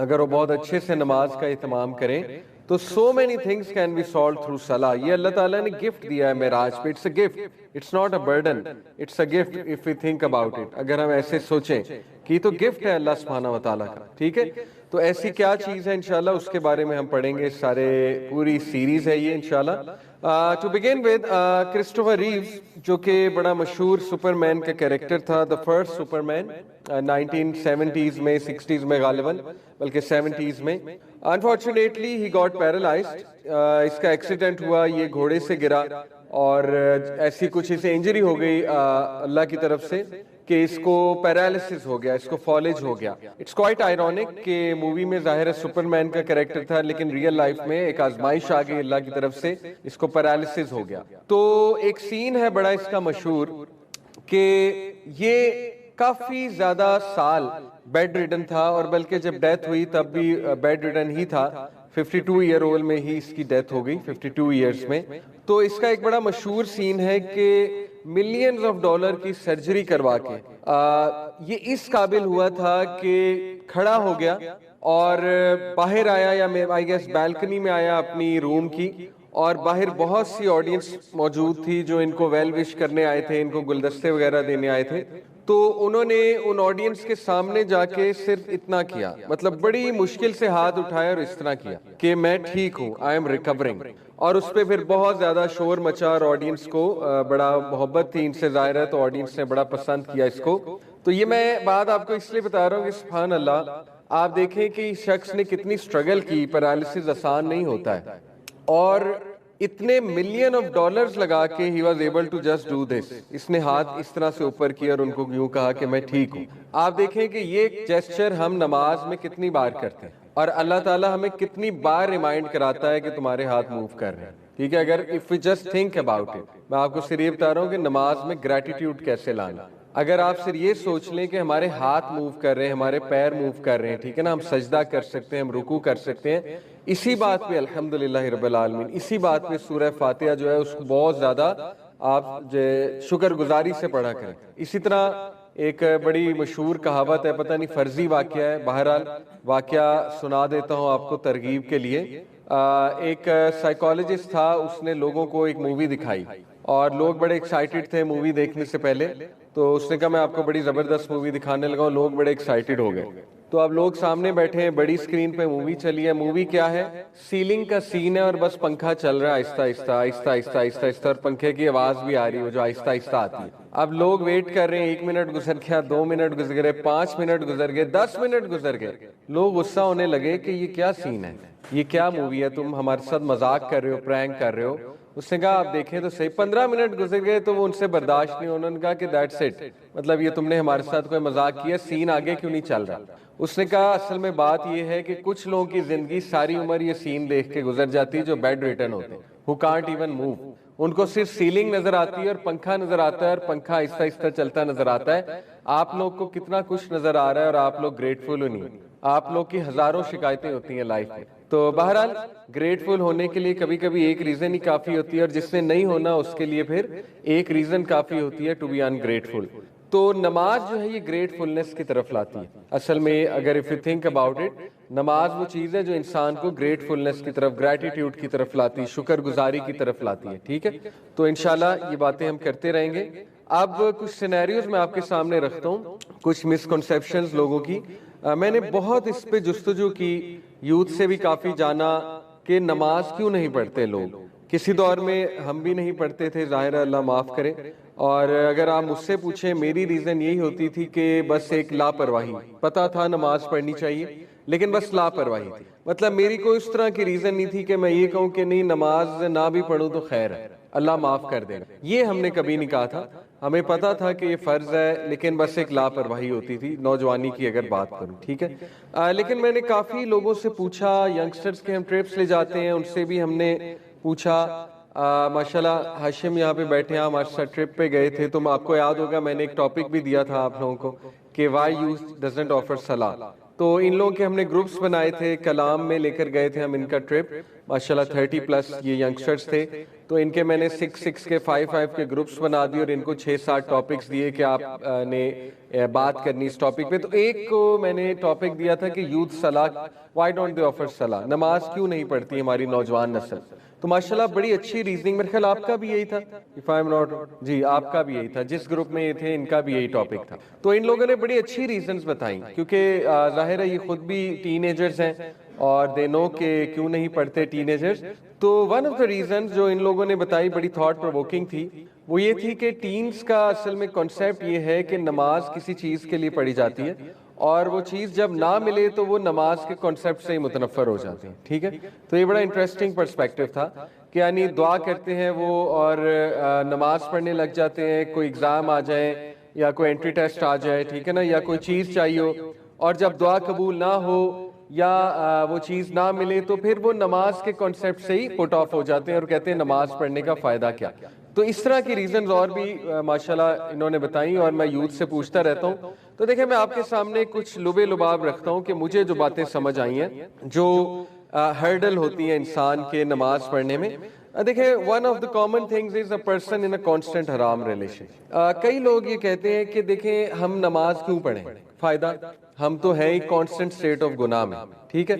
اگر وہ بہت اچھے سے نماز کا اہتمام کریں تو so many things can be solved through صلاح. یہ اللہ تعالیٰ نے گفٹ دیا ہے معراج پہ. It's a gift, it's not a burden, it's a gift if we think about it. اگر ہم ایسے سوچیں کہ یہ تو گفٹ ہے اللہ سبحانہ و تعالیٰ کا، ٹھیک ہے. تو ایسی کیا چیز ہے انشاءاللہ اس کے بارے میں ہم پڑھیں گے. سارے پوری سیریز ہے یہ انشاءاللہ. To begin with Christopher Reeves جو کہ بڑا مشہور سپرمین کا کیریکٹر تھا، دا فرسٹ سپرمین 1970s میں 60s میں غالباً، بلکہ 70s میں. Unfortunately he got paralysed. اس کا ایکسیڈنٹ ہوا، یہ گھوڑے سے گرا اور ایسی کچھ اسے انجری ہو گئی اللہ کی طرف سے کہ اس کو پیرالسس ہو گیا، اس کو فالج ہو گیا. اٹس کوائٹ آئرونک کہ مووی میں ظاہر ہے سپرمین کا کریکٹر تھا، لیکن ریئل لائف میں ایک آزمائش آ گئی اللہ کی طرف سے، اس کو پیرالسس ہو گیا. تو ایک سین ہے بڑا اس کا مشہور کہ یہ کافی زیادہ سال بیڈ ریڈن تھا، اور بلکہ جب ڈیتھ ہوئی تب بھی بیڈ ریڈن ہی تھا. 52 ایئر اولڈ میں ہی اس کی ڈیتھ ہو گئی، 52 ایئرز میں. تو اس کا ایک بڑا مشہور سین ہے کہ ملینز آف ڈالر کی سرجری کروا کے یہ اس قابل ہوا تھا کہ کھڑا ہو گیا اور باہر آیا، یا آئی گیس بالکنی میں آیا اپنی روم کی، اور باہر بہت سی آڈینس موجود تھی جو ان کو ویل وش کرنے آئے تھے، ان کو گلدستے وغیرہ دینے آئے تھے. تو انہوں نے ان آڈینس کے سامنے جا کے صرف اتنا کیا، مطلب بڑی مشکل سے ہاتھ اٹھایا اور اس طرح کیا کہ میں ٹھیک ہوں، آئی ایم ریکورنگ. اور اس پہ پھر بہت زیادہ شور مچا اور آڈینس کو بڑا محبت تھی ان سے ظاہر ہے، تو آڈینس نے بڑا پسند کیا اس کو. تو یہ میں بات آپ کو اس لیے بتا رہا ہوں کہ سبحان اللہ آپ دیکھیں کہ اس شخص نے کتنی سٹرگل کی. پیرالسس آسان نہیں ہوتا ہے، اور اتنے ملین آف ڈالرز لگا کے he was able to just do this. اس نے ہاتھ اس طرح سے اوپر کیا اور ان کو یوں کہا کہ میں ٹھیک ہوں. آپ دیکھیں کہ یہ جیسچر ہم نماز میں کتنی بار کرتے ہیں، اور اللہ تعالیٰ ہمیں کتنی بار ریمائنڈ کراتا ہے کہ تمہارے ہاتھ موو کر رہے ہیں. ٹھیک ہے، اگر if we just think about it، میں آپ کو صرف یہ بتا رہا ہوں کہ نماز میں گریٹیٹیوڈ کیسے لانا. اگر آپ صرف یہ سوچ لیں کہ ہمارے ہاتھ موو کر رہے ہیں، ہمارے پیر موو کر رہے ہیں، ٹھیک ہے نا، ہم سجدہ کر سکتے ہیں، ہم رکوع کر سکتے ہیں، اسی بات پہ الحمدللہ رب العالمین، اسی بات پہ سورہ فاتحہ جو ہے اس کو بہت زیادہ آپ شکر گزاری سے پڑھا کریں. اسی طرح ایک بڑی مشہور کہاوت ہے، پتہ نہیں فرضی واقعہ ہے، بہرحال واقعہ سنا دیتا ہوں آپ کو ترغیب کے لیے. ایک سائیکالوجسٹ تھا، اس نے لوگوں کو ایک مووی دکھائی اور لوگ بڑے ایکسائٹڈ تھے مووی دیکھنے سے پہلے. تو اس نے کہا میں آپ کو بڑی زبردست مووی دکھانے لگا ہوں. لوگ بڑے ایکسائٹڈ ہو گئے. تو اب لوگ سامنے بیٹھے ہیں، بڑی اسکرین پہ مووی چلی ہے. مووی کیا ہے؟ سیلنگ کا سین ہے اور بس پنکھا چل رہا ہے آہستہ آہستہ آہستہ آہستہ آہستہ آہستہ، اور پنکھے کی آواز بھی آ رہی ہے جو آہستہ آہستہ آتی ہے. اب لوگ ویٹ کر رہے ہیں، 1 منٹ گزر گیا، 2 منٹ گزر گئے، 5 منٹ گزر گئے، 10 منٹ گزر گئے. لوگ غصہ ہونے لگے کہ یہ کیا سین ہے، یہ کیا مووی ہے، تم ہمارے ساتھ مذاق کر رہے ہو، پرینک کر رہے ہو. اس نے کہا آپ دیکھیں تو صحیح 15 منٹ گزر گئے تو وہ ان سے برداشت نہیں، انہوں نے کہا کہ دیٹس اٹ، مطلب یہ تم نے ہمارے ساتھ کوئی مذاق کیا، سین آگے کیوں نہیں چل رہا؟ اس نے کہا اصل میں بات یہ ہے کہ کچھ لوگوں کی زندگی ساری عمر یہ سین دیکھ کے گزر جاتی ہے جو بیڈ ریٹن ہوتے ہیں، who can't even move، ان کو صرف سیلنگ نظر آتی ہے اور پنکھا نظر آتا ہے اور پنکھا آہستہ آہستہ چلتا نظر آتا ہے۔ آپ لوگ کو کتنا کچھ نظر آ رہا ہے اور آپ لوگ گریٹفل ہو نہیں، آپ لوگ کی ہزاروں شکایتیں ہوتی ہیں لائف میں۔ تو بہرحال گریٹفل ہونے کے لیے کبھی کبھی ایک ریزن ہی کافی ہوتی ہے، اور جس نے نہیں ہونا اس کے لیے پھر ایک ریزن کافی ہوتی ہے ٹو بی ungrateful۔ تو نماز جو ہے یہ گریٹفلنس کی طرف لاتی ہے اصل میں، اگر if you think about it، نماز وہ چیز ہے جو انسان کو گریٹفلنس کی طرف، گریٹیٹیوڈ کی طرف لاتی ہے، شکر گزاری کی طرف لاتی ہے، ٹھیک ہے؟ تو انشاءاللہ یہ باتیں ہم کرتے رہیں گے۔ اب کچھ سینیریوز میں آپ کے سامنے رکھتا ہوں، کچھ مسکنسیپشنز لوگوں کی۔ میں نے بہت اس پہ جستجو کی، یوتھ سے بھی کافی جانا کہ نماز کیوں نہیں پڑھتے لوگ۔ کسی دور میں ہم بھی نہیں پڑھتے تھے، ظاہر ہے اللہ معاف کرے، اور اگر آپ مجھ سے پوچھیں میری ریزن یہی ہوتی تھی کہ بس ایک لاپرواہی، پتہ تھا نماز پڑھنی چاہیے لیکن بس لاپرواہی تھی، مطلب میری کوئی اس طرح کی ریزن نہیں تھی کہ میں یہ کہوں کہ نہیں نماز نہ بھی پڑھوں تو خیر ہے، اللہ معاف کر دے، یہ ہم نے کبھی نہیں کہا تھا، ہمیں پتا تھا کہ یہ فرض ہے، لیکن بس ایک لاپرواہی ہوتی تھی نوجوانی کی اگر بات کروں، ٹھیک ہے؟ لیکن میں نے کافی لوگوں سے پوچھا، ینگسٹرز کے ہم ٹرپس لے جاتے ہیں، ان سے بھی ہم نے پوچھا۔ ماشاءاللہ ہاشم یہاں پہ بیٹھے ہیں، ہمارے ساتھ ٹرپ پہ گئے تھے، تو آپ کو یاد ہوگا میں نے ایک ٹاپک بھی دیا تھا آپ لوگوں کو کہ وائی یوتھ ڈزنٹ آفر صلاح، تو ان لوگوں کے ہم نے گروپس بنائے تھے، کلام میں لے کر گئے تھے ہم ان کا ٹرپ، ماشاءاللہ 30+ یہ ینگسٹرز تھے، تو ان کے میں نے 6 کے 5 کے گروپس بنا دیے اور ان کو 6-7 ٹاپکس دیے کہ آپ نے بات کرنی اس ٹاپک پہ۔ تو ایک کو میں نے ٹاپک دیا تھا کہ یوتھ صلاح، وائی ڈونٹ دے آفر صلاح، نماز کیوں نہیں پڑھتی ہماری نوجوان نسل؟ تو ماشاءاللہ بڑی اچھی ریزننگ، میرے خیال آپ کا بھی یہی تھا، if I'm not، جی آپ کا بھی یہی تھا، جس گروپ میں یہ تھے ان کا بھی یہی ٹاپک تھا۔ تو ان لوگوں نے بڑی اچھی ریزنز بتائیں، کیونکہ ظاہر ہے یہ خود بھی ٹین ایجرز ہیں اور دے نو کہ کیوں نہیں پڑھتے ٹین ایجرز۔ تو ون آف دا ریزنز جو ان لوگوں نے بتائی بڑی تھاٹ پرووکنگ تھی، وہ یہ تھی کہ ٹینز کا اصل میں کانسیپٹ یہ ہے کہ نماز کسی چیز کے لیے پڑھی جاتی ہے اور وہ چیز جب نہ ملے تو وہ نماز کے کانسیپٹ سے ہی متنفر ہو جاتے ہیں، ٹھیک ہے؟ تو یہ بڑا انٹرسٹنگ پرسپیکٹو تھا کہ یعنی دعا کرتے ہیں وہ اور نماز پڑھنے لگ جاتے ہیں، کوئی ایگزام آ جائے یا کوئی انٹری ٹیسٹ آ جائے، ٹھیک ہے نا، یا کوئی چیز چاہیے ہو، اور جب دعا قبول نہ ہو یا وہ چیز نہ ملے تو پھر وہ نماز کے کانسیپٹ سے ہی پٹ آف ہو جاتے ہیں اور کہتے ہیں نماز پڑھنے کا فائدہ کیا۔ تو اس طرح کی ریزنز اور بھی ماشاءاللہ انہوں نے بتائیں اور میں یوتھ سے پوچھتا رہتا ہوں۔ تو دیکھیں میں آپ کے سامنے کچھ لبے لباب رکھتا ہوں کہ مجھے جو باتیں سمجھ آئی ہیں جو ہرڈل ہوتی ہیں انسان کے نماز پڑھنے میں۔ دیکھیں one of the common things is a person in a constant حرام ریلیشن۔ کئی لوگ یہ کہتے ہیں کہ دیکھیں ہم نماز کیوں پڑھیں، فائدہ، ہم تو ہیں ہی کانسٹنٹ اسٹیٹ آف گناہ میں، ٹھیک ہے،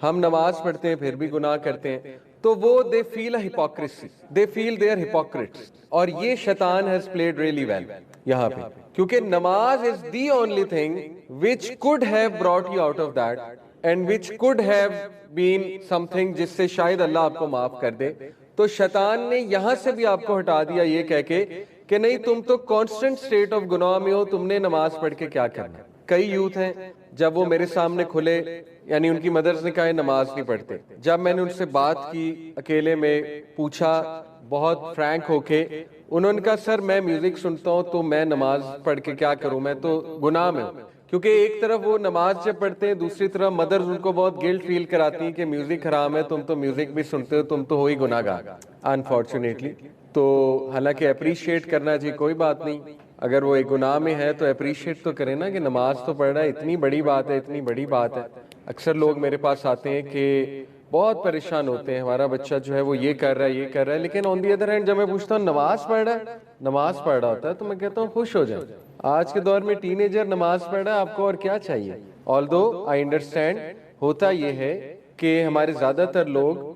ہم نماز پڑھتے ہیں پھر بھی گناہ کرتے ہیں، تو وہ they feel a hypocrisy, they feel they are hypocrites, اور یہ شیطان ہیز پلیڈ ریئلی ویل یہاں پہ، کیونکہ نماز is the only thing which could have brought you out of that and which could have been something جس سے شاید اللہ آپ کو معاف کر دے۔ تو شیطان نے یہاں سے بھی آپ کو ہٹا دیا یہ کہہ کے کہ نہیں تم تو کانسٹنٹ اسٹیٹ آف گناہ میں ہو، تم نے نماز پڑھ کے کیا کرنا۔ کئی یوتھ ہیں جب وہ میرے سامنے کھلے، یعنی ان کی مدرس نے کہا نماز نہیں پڑھتے، جب میں نے ان سے بات کی اکیلے میں پوچھا بہت فرینک ہو کے، انہوں نے کہا سر میں میوزک سنتا ہوں تو میں نماز پڑھ کے کیا کروں، میں تو گناہ میں ہوں۔ کیونکہ ایک طرف وہ نماز جب پڑھتے ہیں، دوسری طرف مدرز ان کو بہت گلٹ فیل کراتی ہیں کہ میوزک حرام ہے، تم تو میوزک بھی سنتے ہو، تم تو ہو ہی گناہ گار انفارچونیٹلی۔ تو حالانکہ اپریشیٹ کرنا جی کوئی بات نہیں، اگر وہ ایک گناہ میں ہے تو اپریشیٹ تو کریں نا کہ نماز تو پڑھ رہا ہے، اتنی بڑی بات ہے، اتنی بڑی بات ہے۔ اکثر لوگ میرے پاس آتے ہیں کہ بہت پریشان ہوتے ہیں ہمارا بچہ جو ہے وہ یہ کر رہا ہے یہ کر رہا ہے، لیکن آن دی ادر ہینڈ جب میں پوچھتا ہوں نماز پڑھ رہا ہے، نماز پڑھ رہا ہوتا ہے، تو میں کہتا ہوں خوش ہو جائیں، آج کے دور میں ٹین ایجر نماز پڑھ رہا ہے، آپ کو اور کیا چاہیے؟ آلدو آئی انڈرسٹینڈ، ہوتا یہ ہے کہ ہمارے زیادہ تر لوگ،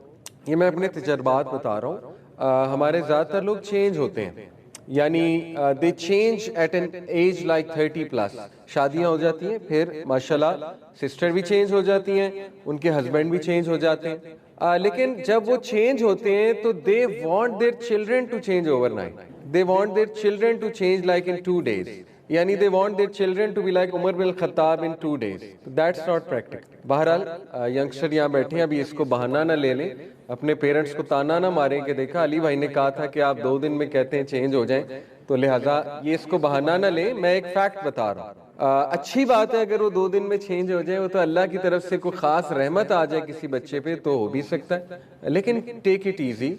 یہ میں اپنے تجربات بتا رہا ہوں، ہمارے زیادہ تر لوگ چینج ہوتے ہیں، یعنی they change at an age like 30+، شادیاں ہو جاتی ہیں، پھر ماشاءاللہ سسٹر بھی چینج ہو جاتی ہیں، ان کے ہسبینڈ بھی چینج ہو جاتے ہیں، لیکن جب وہ چینج ہوتے ہیں تو they want their children to change overnight, they want their children to change like in 2 days۔ یعنی they want their children to be like عمر بن الخطاب in 2 days. That's not practical. بہرحال ینگسٹر یہاں بیٹھے ہیں, ابھی اس کو بہانہ نہ لے لیں, اپنے پیرنٹس کو تانا نہ ماریں کہ دیکھا علی بھائی نے کہا تھا کہ آپ 2 دن میں کہتے ہیں چینج ہو جائیں, تو لہٰذا یہ اس کو بہانہ نہ لیں. میں ایک فیکٹ بتا رہا ہوں, اچھی بات ہے اگر وہ 2 دن میں چینج ہو جائے, وہ تو اللہ کی طرف سے کوئی خاص رحمت آ جائے کسی بچے پہ تو ہو بھی سکتا ہے, لیکن ٹیک اٹ ایزی.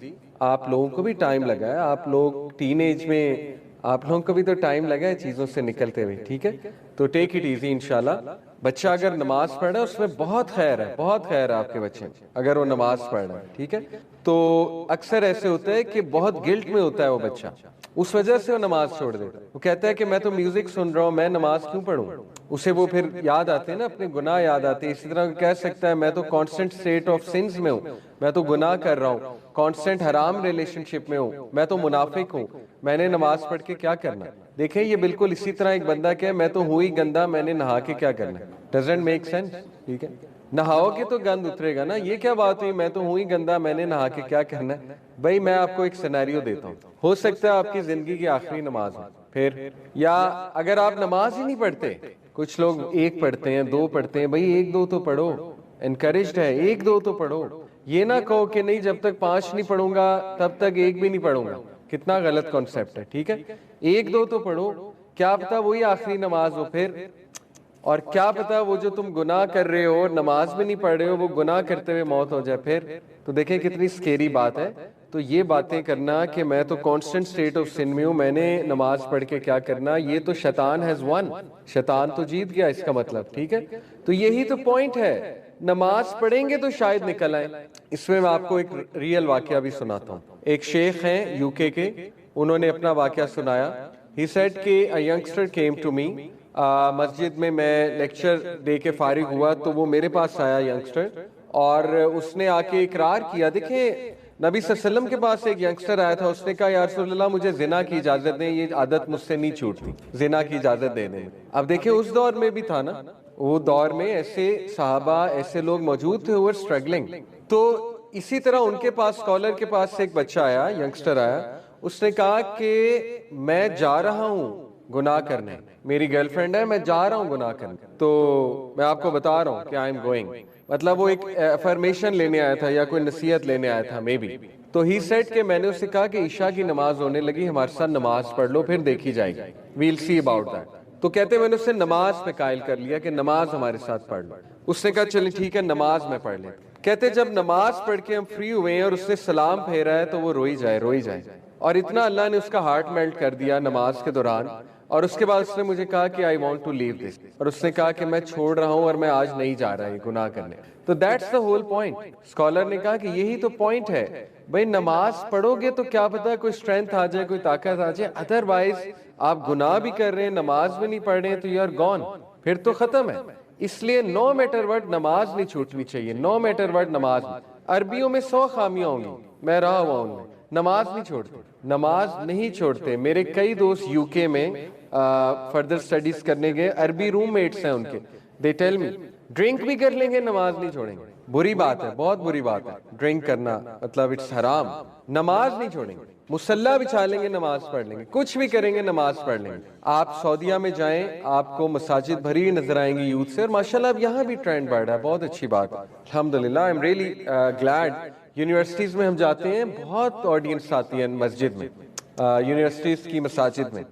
آپ لوگوں کو بھی ٹائم لگا ہے, آپ لوگ ٹین ایج میں, آپ لوگوں کو بھی تو ٹائم لگا ہے چیزوں سے نکلتے ہوئے, ٹھیک ہے, تو ٹیک اٹ ایزی. انشاءاللہ بچہ اگر نماز پڑھ رہا ہے اس میں بہت خیر ہے, بہت خیر ہے آپ کے بچے میں اگر وہ نماز پڑھ رہا ہے, ٹھیک ہے. تو اکثر ایسے ہوتا ہے کہ بہت گلٹ میں ہوتا ہے وہ بچہ, اس وجہ سے وہ نماز چھوڑ دیتا ہے. وہ کہتا ہے کہ میں تو میوزک سن رہا ہوں, میں نماز کیوں پڑھوں. اسے وہ پھر یاد آتے ہیں نا, اپنے گناہ یاد آتے ہیں. اسی طرح کہہ سکتا ہے میں تو کانسٹنٹ اسٹیٹ آف سنز میں ہوں, میں تو گناہ کر رہا ہوں, کانسٹنٹ حرام ریلیشن شپ میں ہوں, میں تو منافق ہوں, میں نے نماز پڑھ کے کیا کرنا. دیکھیں یہ بالکل اسی طرح ایک بندہ کہ میں تو ہوں ہی گندا, میں نے نہا کے کیا کرنا. ڈزنٹ میک سینس, ٹھیک ہے. نہاؤ گے تو گند اترے گا نا, یہ کیا بات ہوئی میں تو ہوں ہی گندا, میں نے نہا کے کیا کرنا ہے. بھائی میں آپ کو ایک سینیریو دیتا ہوں, ہو سکتا ہے آپ کی زندگی کی آخری نماز ہو پھر, یا اگر آپ نماز ہی نہیں پڑھتے, کچھ لوگ 1 پڑھتے ہیں 2 پڑھتے ہیں, بھائی 1 2 تو پڑھو, انکریجڈ ہے 1 2 تو پڑھو. یہ نہ کہو کہ نہیں جب تک 5 نہیں پڑھوں گا تب تک 1 بھی نہیں پڑھوں گا, کتنا غلط کانسیپٹ ہے, ٹھیک ہے. 1 2 تو پڑھو, کیا پتا وہی آخری نماز ہو پھر, اور کیا پتا وہ جو تم گناہ کر رہے ہو نماز میں نہیں پڑھ رہے ہو وہ گناہ کرتے ہوئے موت ہو جائے پھر. تو دیکھیں کتنی سکیری بات ہے. تو یہ باتیں کرنا کہ میں تو کانسٹنٹ اسٹیٹ آف سن میں ہوں, میں نے نماز پڑھ کے کیا کرنا, یہ تو شیطان ہیز ون, شیطان تو جیت گیا اس کا مطلب, ٹھیک ہے. تو یہی تو پوائنٹ ہے, نماز پڑھیں گے تو شاید نکل آئیں. اس میں آپ کو ایک ریئل واقعہ بھی سناتا ہوں. ایک شیخ ہیں یو کے, انہوں نے اپنا واقعہ سنایا. He said کہ a youngster came to me, مسجد میں لیکچر دے کے فارغ ہوا تو وہ میرے پاس آیا ینگسٹر, اور اس نے آ کے اقرار کیا. دیکھیں نبی صلی اللہ علیہ وسلم کے پاس ایک ینگسٹر آیا تھا, اس نے کہا یا رسول اللہ مجھے زنا کی اجازت دیں, یہ عادت مجھ سے نہیں چھوٹتی, زنا کی اجازت دے دیں. اب دیکھیں اس دور میں بھی تھا نا, وہ دور میں ایسے صحابہ ایسے لوگ موجود تھے who were struggling. تو اسی طرح ان کے پاس اسکالر کے پاس سے ایک بچہ آیا, ینگسٹر آیا, اس نے کہا کہ میں جا رہا ہوں گناہ کرنے, میری گرل فرینڈ ہے, میں جا رہا ہوں گناہ کرنے, تو میں آپ کو بتا رہا ہوں کہ آئی ایم گوئنگ. مطلب وہ ایک افرمیشن لینے آیا تھا یا کوئی نصیحت لینے آیا تھا مے بی. تو ہی سیڈ کہ میں نے اسے کہا کہ عشاء کی نماز ہونے لگی, ہمارے ساتھ نماز پڑھ لو پھر دیکھی جائے گی, ویل سی اباؤٹ دیٹ. تو کہتے میں نے اسے نماز پہ قائل کر لیا کہ نماز ہمارے ساتھ پڑھ لو. اس نے کہا چلیں ٹھیک ہے نماز میں پڑھ لیں. کہتے جب نماز پڑھ کے ہم فری ہوئے ہیں اور اس نے سلام پھیرا ہے تو وہ روئی جائے, اور اتنا اللہ نے اس کا ہارٹ میلٹ کر دیا نماز کے دوران. اور اس کے بعد اس نے مجھے کہا کہ آئی وانٹ ٹو لیو دس, اور اس نے کہا کہ میں چھوڑ رہا ہوں اور میں آج نہیں جا رہا یہ گناہ کرنے. تو that's the whole point. Scholar نے کہا کہ یہی تو پوائنٹ ہے, بھائی نماز پڑھو گے تو کیا پتا کوئی اسٹرینتھ آ جائے, کوئی طاقت آ جائے, ادروائز آپ گناہ بھی کر رہے ہیں نماز بھی نہیں پڑھ رہے ہیں تو یو آر گون, پھر تو ختم ہے. اس لیے نو میٹر وٹ نماز نہیں چھوٹنی چاہیے, نو میٹر وٹ نماز. عربیوں میں 100 خامیاں ہوں گی, میں رہا ہوا ان میں, نماز نہیں چھوڑتے, نماز نہیں چھوڑتے. میرے کئی دوست یو کے میں فردر سٹڈیز کرنے گئے, عربی روم میٹس ہیں ان کے, دے ٹیل می ڈرنک بھی کر لیں گے نماز نہیں چھوڑیں گے. بری بات ہے, بہت بری بات ہے ڈرنک کرنا, مطلب اٹس حرام. نماز نہیں چھوڑیں گے, مصلی بچھا لیں گے نماز پڑھ لیں گے, کچھ بھی کریں گے نماز پڑھ لیں گے. آپ سعودیہ میں جائیں آپ کو مساجد بھری نظر آئیں گی یوتھ سے, اور ماشاءاللہ اب یہاں بھی ٹرینڈ بڑھ رہا ہے, بہت اچھی بات ہے الحمدللہ. I am really glad. Universities میں ہم جاتے ہیں, بہت آڈینس آتی ہے مسجد میں, یونیورسٹیز کی مساجد میں.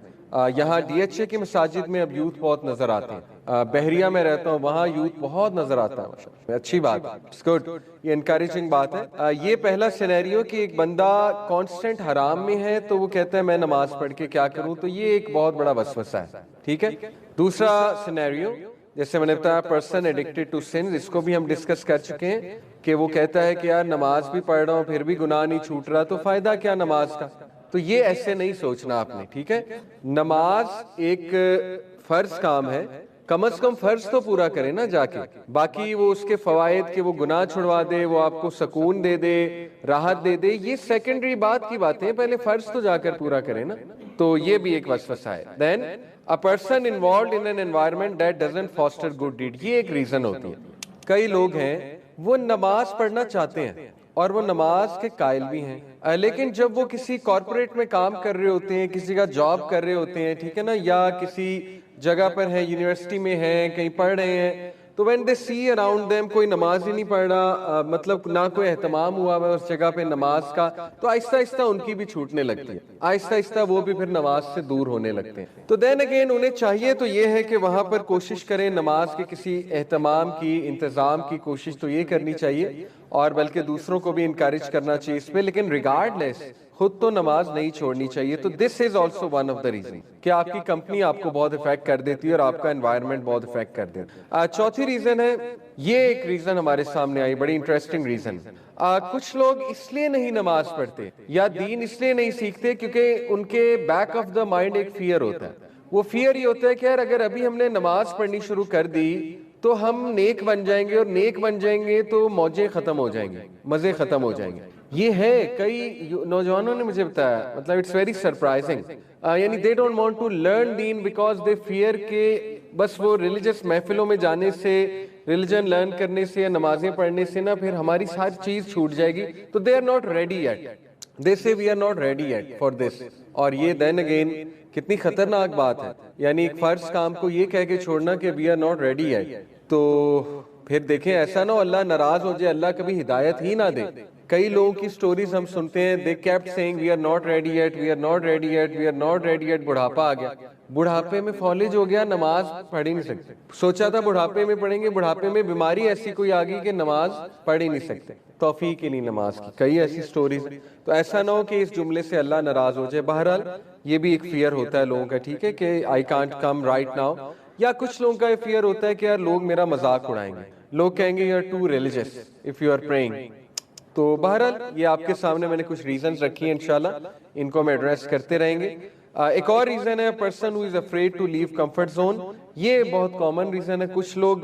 یہاں ڈی ایچ اے کی مساجد میں اب یوتھ بہت نظر آتے ہیں. بحریہ میں رہتا ہوں, وہاں یوتھ بہت نظر آتا ہے, اچھی بات ہے, اٹس گڈ, یہ انکریجنگ بات ہے. یہ پہلا سینیریو کہ ایک بندہ کانسٹنٹ حرام میں ہے تو وہ کہتا ہے میں نماز پڑھ کے کیا کروں, تو یہ ایک بہت بڑا وسوسہ ہے, ٹھیک ہے. دوسرا سینیریو جیسے میں نے بتایا پرسن ایڈکٹڈ ٹو سنز, اس کو بھی ہم ڈسکس کر چکے ہیں کہ وہ کہتا ہے کہ یار نماز بھی پڑھ رہا ہوں پھر بھی گناہ نہیں چھوٹ رہا, تو فائدہ کیا نماز کا. تو یہ ایسے نہیں سوچنا آپ نے, ٹھیک ہے. نماز ایک فرض کام ہے, کم از کم فرض تو پورا کریں نا جا کے, باقی وہ اس کے فوائد کہ وہ گناہ چھڑوا دے, وہ آپ کو سکون دے دے, راحت دے دے, یہ سیکنڈری بات کی باتیں, پہلے فرض تو جا کر پورا کریں نا. تو یہ بھی ایک وسوسہ ہے. دین a person involved in an environment that doesn't foster good deed, یہ ایک ریزن ہوتی ہے. کئی لوگ ہیں وہ نماز پڑھنا چاہتے ہیں اور وہ نماز کے قائل بھی ہیں، لیکن جب وہ کسی کارپوریٹ میں کام کر رہے ہوتے ہیں، کسی کا جاب کر رہے ہوتے ہیں، ٹھیک ہے نا، یا کسی جگہ پر ہیں، یونیورسٹی میں ہیں، کہیں پڑھ رہے ہیں، تو when they see around them کوئی نماز ہی نہیں پڑھ رہا، مطلب نہ کوئی اہتمام ہوا ہے اس جگہ پہ نماز کا، تو آہستہ آہستہ ان کی بھی چھوٹنے لگتی ہے، آہستہ آہستہ وہ بھی پھر نماز سے دور ہونے لگتے ہیں۔ تو دین اگین انہیں چاہیے تو یہ ہے کہ وہاں پر کوشش کریں نماز کے کسی اہتمام کی، انتظام کی کوشش تو یہ کرنی چاہیے، اور بلکہ دوسروں کو بھی انکریج کرنا چاہیے اس پہ، لیکن ریگارڈ لیس خود تو نماز نہیں چھوڑنی چاہیے۔ تو this is also one of the reason کہ آپ کی کمپنی آپ کو بہت افیکٹ کر دیتی ہے اور آپ کا انوائرمنٹ بہت افیکٹ کر دیتا ہے۔ چوتھی ریزن ہے، یہ ایک ریزن ہمارے سامنے آئی، بڑی انٹرسٹنگ ریزن، کچھ لوگ اس لیے نہیں نماز پڑھتے یا دین اس لیے نہیں سیکھتے کیونکہ ان کے بیک آف دا مائنڈ ایک فیئر ہوتا ہے۔ وہ فیئر یہ ہوتا ہے کہ یار اگر ابھی ہم نے نماز پڑھنی شروع کر دی تو ہم نیک بن جائیں گے، اور نیک بن جائیں گے تو موجیں ختم ہو جائیں گے، مزے ختم ہو جائیں گے۔ یہ ہے، کئی نوجوانوں نے مجھے بتایا، مطلب اٹس ویری سرپرائزنگ، یعنی they don't want to learn then because they fear کہ بس وہ ریلیجس محفلوں میں جانے سے، ریلیجن لرن کرنے سے یا نمازیں پڑھنے سے نا پھر ہماری ساری چیز چھوٹ جائے گی، تو they are not ready yet, they say we are not ready yet for this. اور یہ دین اگین کتنی خطرناک بات ہے، یعنی ایک فرض کام کو یہ کہہ کے چھوڑنا کہ we are not ready at, تو پھر دیکھیں ایسا نہ ہو اللہ ناراض ہو جائے، اللہ کبھی ہدایت ہی نہ دے۔ کئی لوگوں کی سٹوریز ہم سنتے ہیں، they kept saying we are not ready yet, we are not ready yet, we are not ready yet، بڑھاپا آ گیا، بڑھاپے میں فالج ہو گیا، نماز پڑھ ہی نہیں سکتے، سوچا تھا بڑھاپے میں پڑھیں گے، بڑھاپے میں بیماری ایسی کوئی آ گئی کہ نماز پڑھ ہی نہیں سکتے، توفیق ہی نہیں نماز کی، کئی ایسی سٹوریز۔ تو ایسا نہ ہو کہ اس جملے سے اللہ ناراض ہو جائے۔ بہرحال یہ بھی ایک فیئر ہوتا ہے لوگوں کا، ٹھیک ہے، کہ I can't come right now، یا کچھ لوگوں کا یہ فیئر ہوتا ہے کہ یار لوگ میرا مذاق اڑائیں گے، لوگ کہیں گے you are too religious if you are praying۔ تو بہرحال یہ آپ کے سامنے میں نے کچھ ریزنز رکھی ہیں، انشاءاللہ ان کو ہم ایڈریس کرتے رہیں گے۔ ایک اور ریزن ہے person who is afraid to leave comfort zone, یہ بہت کامن ریزن ہے۔ کچھ لوگ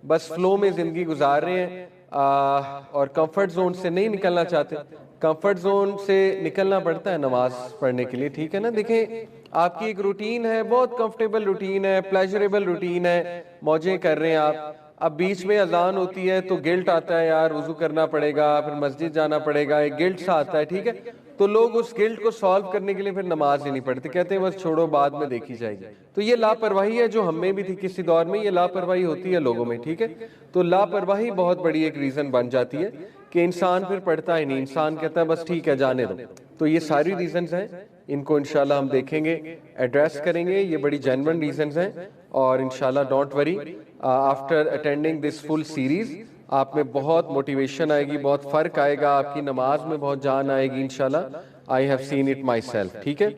بس فلو میں زندگی گزار رہے ہیں اور کمفرٹ زون سے نہیں نکلنا چاہتے۔ کمفرٹ زون سے نکلنا پڑتا ہے نماز پڑھنے کے لیے، ٹھیک ہے نا۔ دیکھیں آپ کی ایک روٹین ہے، بہت کمفرٹیبل روٹین ہے، پلیجریبل روٹین ہے، موجیں کر رہے ہیں آپ، اب بیچ میں اذان ہوتی ہے تو گلٹ آتا ہے، یار وضو کرنا پڑے گا، پھر مسجد جانا پڑے گا، ایک گلٹ سا آتا ہے، ٹھیک ہے۔ تو لوگ اس گلٹ کو سالو کرنے کے لیے پھر نماز ہی نہیں پڑھتے، کہتے ہیں بس چھوڑو بعد میں دیکھی جائے گی۔ تو یہ لاپرواہی ہے جو ہم میں بھی تھی کسی دور میں، یہ لاپرواہی ہوتی ہے لوگوں میں، ٹھیک ہے۔ تو لاپرواہی بہت بڑی ایک ریزن بن جاتی ہے کہ انسان پھر پڑھتا ہی نہیں، انسان کہتا ہے بس ٹھیک ہے جانے دو۔ تو یہ ساری ریزنز ہیں، ان کو انشاءاللہ ہم دیکھیں گے، ایڈریس کریں گے، یہ بڑی جینون ریزنز ہیں، اور انشاءاللہ don't worry, after attending this full series آپ میں بہت موٹیویشن آئے گی، بہت فرق آئے گا، آپ کی نماز میں بہت جان آئے گی انشاءاللہ۔ I have seen it my self, ٹھیک ہے۔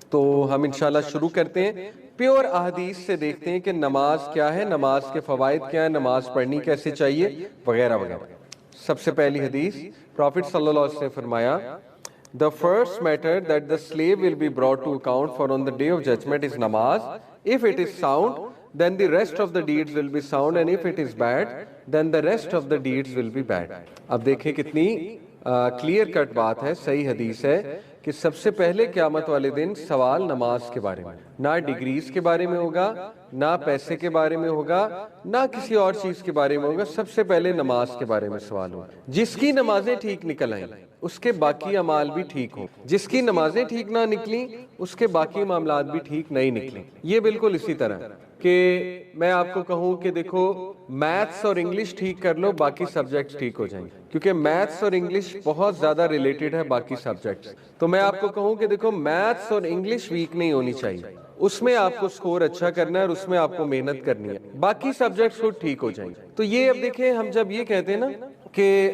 تو ہم انشاءاللہ شروع کرتے ہیں، پیور احادیث سے دیکھتے ہیں کہ نماز کیا ہے، نماز کے فوائد کیا ہیں، نماز پڑھنی کیسے چاہیے، وغیرہ وغیرہ۔ سب سے پہلی حدیث، پروفٹ صلی اللہ علیہ وسلم نے فرمایا The first matter that the slave will be brought to account for on the day of judgment is namaz. If it is sound, then the rest of the deeds will be sound, and if it is bad, then the rest of the deeds will be bad. اب دیکھیں کتنی clear cut بات ہے، صحیح حدیث ہے کہ سب سے پہلے قیامت والے دن سوال نماز کے بارے میں، نہ ڈگریز کے بارے میں ہوگا، نہ پیسے کے بارے میں ہوگا، نہ کسی اور چیز کے بارے میں ہوگا، سب سے پہلے نماز کے بارے میں سوال ہوگا۔ جس کی نمازیں ٹھیک نکل آئیں اس کے باقی اعمال بھی ٹھیک ہوں، جس کی نمازیں ٹھیک نہ نکلیں اس کے باقی معاملات بھی ٹھیک نہیں نکلیں۔ یہ بالکل اسی طرح کہ میں آپ کو کہوں کہ دیکھو میتھس اور انگلش ٹھیک کر لو، باقی سبجیکٹس ٹھیک ہو جائیں گے، کیونکہ میتھس اور انگلش بہت زیادہ ریلیٹڈ ہے باقی سبجیکٹس۔ تو میں آپ کو کہوں کہ دیکھو میتھس اور انگلش ویک نہیں ہونی چاہیے، اس میں آپ کو سکور اچھا کرنا ہے اور اس میں آپ کو محنت کرنی ہے، باقی سبجیکٹس خود ٹھیک ہو جائیں گے۔ تو یہ اب دیکھیں ہم جب یہ کہتے ہیں نا کہ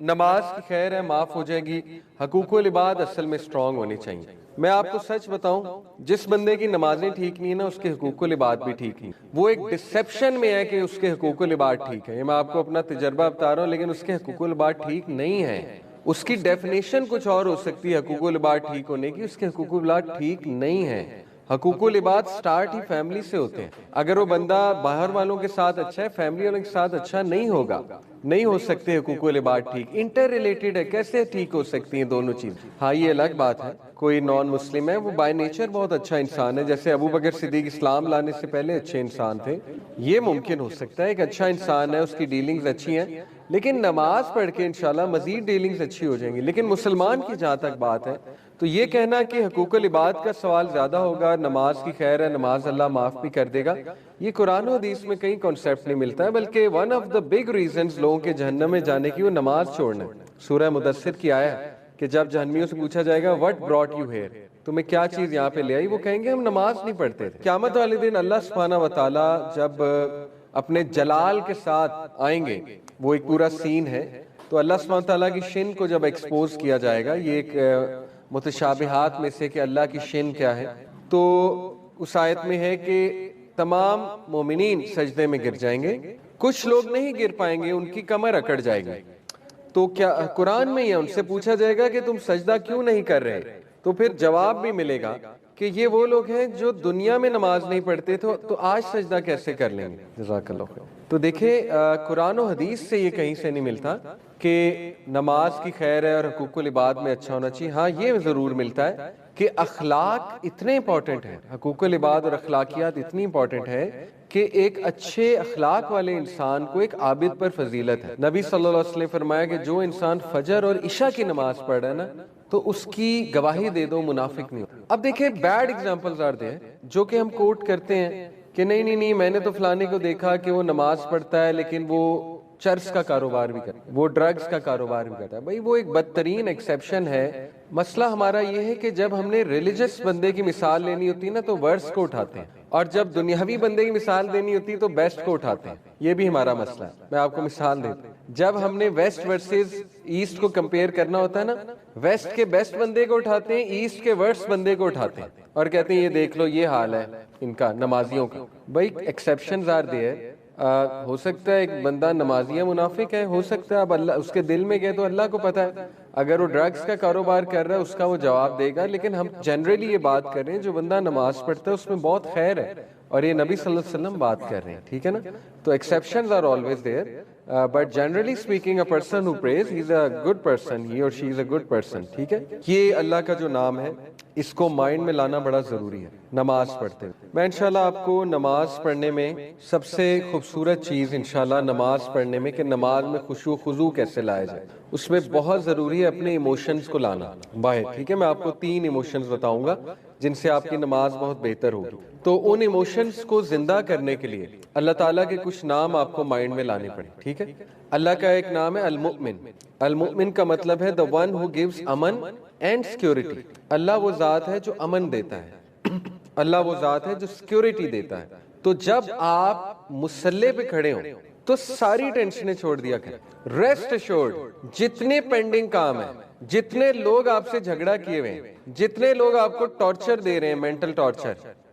نماز کی خیر ہے، معاف ہو جائے گی، حقوق العباد اصل میں اسٹرانگ ہونے چاہیے۔ میں آپ کو سچ بتاؤں، جس بندے کی نمازیں ٹھیک نہیں ہے نا اس کے حقوق العباد بھی ٹھیک نہیں، وہ ایک ڈسپشن میں ہے کہ اس کے حقوق العباد ٹھیک ہے۔ یہ میں آپ کو اپنا تجربہ بتا رہا ہوں، لیکن اس کے حقوق العباد ٹھیک نہیں ہے۔ اس کی ڈیفینیشن کچھ اور ہو سکتی ہے حقوق العباد ٹھیک ہونے کی، اس کے حقوق العباد ٹھیک نہیں ہے۔ حقوق العباد سٹارٹ ہی فیملی سے ہوتے ہیں. اگر وہ بندہ باہر والوں کے ساتھ اچھا ہے, فیملی والوں کے ساتھ اچھا نہیں ہوگا, نہیں ہو سکتے حقوق العباد ٹھیک. انٹر ریلیٹڈ ہے, کیسے ٹھیک ہو سکتی ہیں دونوں چیز؟ ہاں یہ الگ بات ہے, کوئی نان مسلم ہے وہ بائی نیچر بہت اچھا انسان ہے, جیسے ابو بکر صدیق اسلام لانے سے پہلے اچھے انسان تھے, یہ ممکن ہو سکتا ہے. ایک اچھا انسان ہے, اس کی ڈیلنگز اچھی ہیں, لیکن نماز پڑھ کے انشاءاللہ مزید ڈیلنگز اچھی ہو جائیں گی. لیکن مسلمان کی جہاں تک بات ہے تو یہ کہنا کہ حقوق العباد کا سوال زیادہ ہوگا, نماز کی خیر ہے, نماز اللہ معاف بھی کر دے گا, یہ قرآن و حدیث میں کہیں کانسیپٹ نہیں ملتا ہے. بلکہ one of the big reasons لوگوں کے جہنم میں جانے کی وہ نماز چھوڑنا ہے. سورہ مدثر کی آیا ہے کہ جب جہنمیوں سے پوچھا جائے گا وٹ براٹ یو ہیئر, تمہیں کیا چیز یہاں پہ لے آئی, وہ کہیں گے ہم نماز نہیں پڑھتے تھے. قیامت والے دن اللہ سبحانہ و تعالیٰ جب اپنے جلال کے ساتھ آئیں گے, وہ ایک پورا سین ہے, تو اللہ سبحانہ و تعالیٰ کی شن کو جب ایکسپوز کیا جائے گا, یہ ایک متشابہات میں سے کہ اللہ کی شن کیا ہے, تو اس آیت میں ہے کہ تمام مومنین سجدے میں گر جائیں گے, کچھ لوگ نہیں گر پائیں گے, ان کی کمر اکڑ جائے گی. تو کیا قرآن میں ہی ان سے پوچھا جائے گا کہ تم سجدہ کیوں نہیں کر رہے, تو پھر جواب بھی ملے گا کہ یہ وہ لوگ ہیں جو دنیا میں نماز نہیں پڑھتے تھے, تو آج سجدہ کیسے کر لیں گے. جزاک اللہ خیر. تو دیکھیں قرآن و حدیث سے یہ کہیں سے نہیں ملتا کہ نماز کی خیر ہے اور حقوق العباد میں اچھا ہونا چاہیے. ہاں یہ ضرور ملتا ہے کہ اخلاق اتنے امپورٹنٹ ہیں, حقوق العباد اور اخلاقیات اتنی امپورٹنٹ ہے کہ ایک اچھے اخلاق والے انسان کو ایک عابد پر فضیلت ہے. نبی صلی اللہ علیہ وسلم نے فرمایا کہ جو انسان فجر اور عشاء کی نماز پڑھ رہا ہے نا, تو اس کی گواہی دے دو, منافق نہیں. اب دیکھیں بیڈ ایگزامپلز آر دیر جو کہ ہم کوٹ کرتے ہیں کہ نہیں میں نے تو فلانے کو دیکھا کہ وہ نماز پڑھتا ہے لیکن وہ چرس کا کاروبار بھی کرتا ہے, وہ ڈرگز کا کاروبار بھی کرتا ہے. بھائی وہ ایک بدترین ایکسیپشن ہے. مسئلہ ہمارا یہ ہے کہ جب ہم نے ریلیجس بندے کی مثال لینی ہوتی ہے نا, تو ورس کو اٹھاتے ہیں, اور جب دنیاوی بندے کی مثال دینی ہوتی ہے تو بیسٹ کو اٹھاتے ہیں. یہ بھی ہمارا مسئلہ ہے. میں آپ کو مثال دیتا ہوں, جب ہم نے ویسٹ ورسز ایسٹ کو کمپیئر کرنا ہوتا ہے نا, ویسٹ کے بیسٹ بندے کو اٹھاتے ہیں, ایسٹ کے ورسٹ بندے کو اٹھاتے ہیں, اور کہتے ہیں یہ دیکھ لو یہ حال ہے ان کا نمازیوں کا. بھائی ایکسیپشنز آر دیئر. ہو سکتا ہے ایک بندہ نمازی منافق ہے, ہو سکتا ہے اب اللہ اس کے دل میں گئے تو اللہ کو پتا ہے. اگر وہ ڈرگز کا کاروبار کر رہا ہے اس کا وہ جواب دے گا, لیکن ہم جنرلی یہ بات کر رہے ہیں جو بندہ نماز پڑھتا ہے اس میں بہت خیر ہے, اور یہ نبی صلی اللہ علیہ وسلم بات کر رہے ہیں, ٹھیک ہے نا. تو exceptions are always there, but generally speaking a person who prays he is a good person, he or she is a good person, ٹھیک ہے. یہ اللہ کا جو نام ہے اس کو مائنڈ میں لانا بڑا ضروری ہے نماز پڑھتے ہوئے. میں انشاءاللہ آپ کو نماز پڑھنے میں سب سے خوبصورت چیز انشاءاللہ نماز پڑھنے میں کہ نماز میں خشوع و خضوع کیسے لایا جائے, اس میں بہت ضروری ہے اپنے ایموشنز کو لانا باہر, ٹھیک ہے. میں آپ کو 3 ایموشنز بتاؤں گا جن سے آپ کی نماز بہت بہتر ہوگی. تو ان ایموشنز کو زندہ کرنے کے لیے اللہ تعالیٰ کے کچھ نام آپ کو مائنڈ میں لانے پڑیں, ٹھیک ہے. اللہ کا ایک نام ہے المؤمن. المؤمن کا مطلب ہے the one who gives امن اینڈ سیکیورٹی. اللہ وہ ذات ہے جو امن دیتا ہے, اللہ وہ ذات ہے جو سیکیورٹی دیتا ہے. تو جب آپ مصلی پہ کھڑے ہوں تو ساری ٹینشنیں چھوڑ دیا کریں. ریسٹ ایشورڈ, جتنے پینڈنگ کام ہیں, جتنے لوگ آپ سے جھگڑا کیے ہوئے ہیں, جتنے لوگ آپ کو ٹارچر دے رہے ہیں, مینٹل ٹارچر,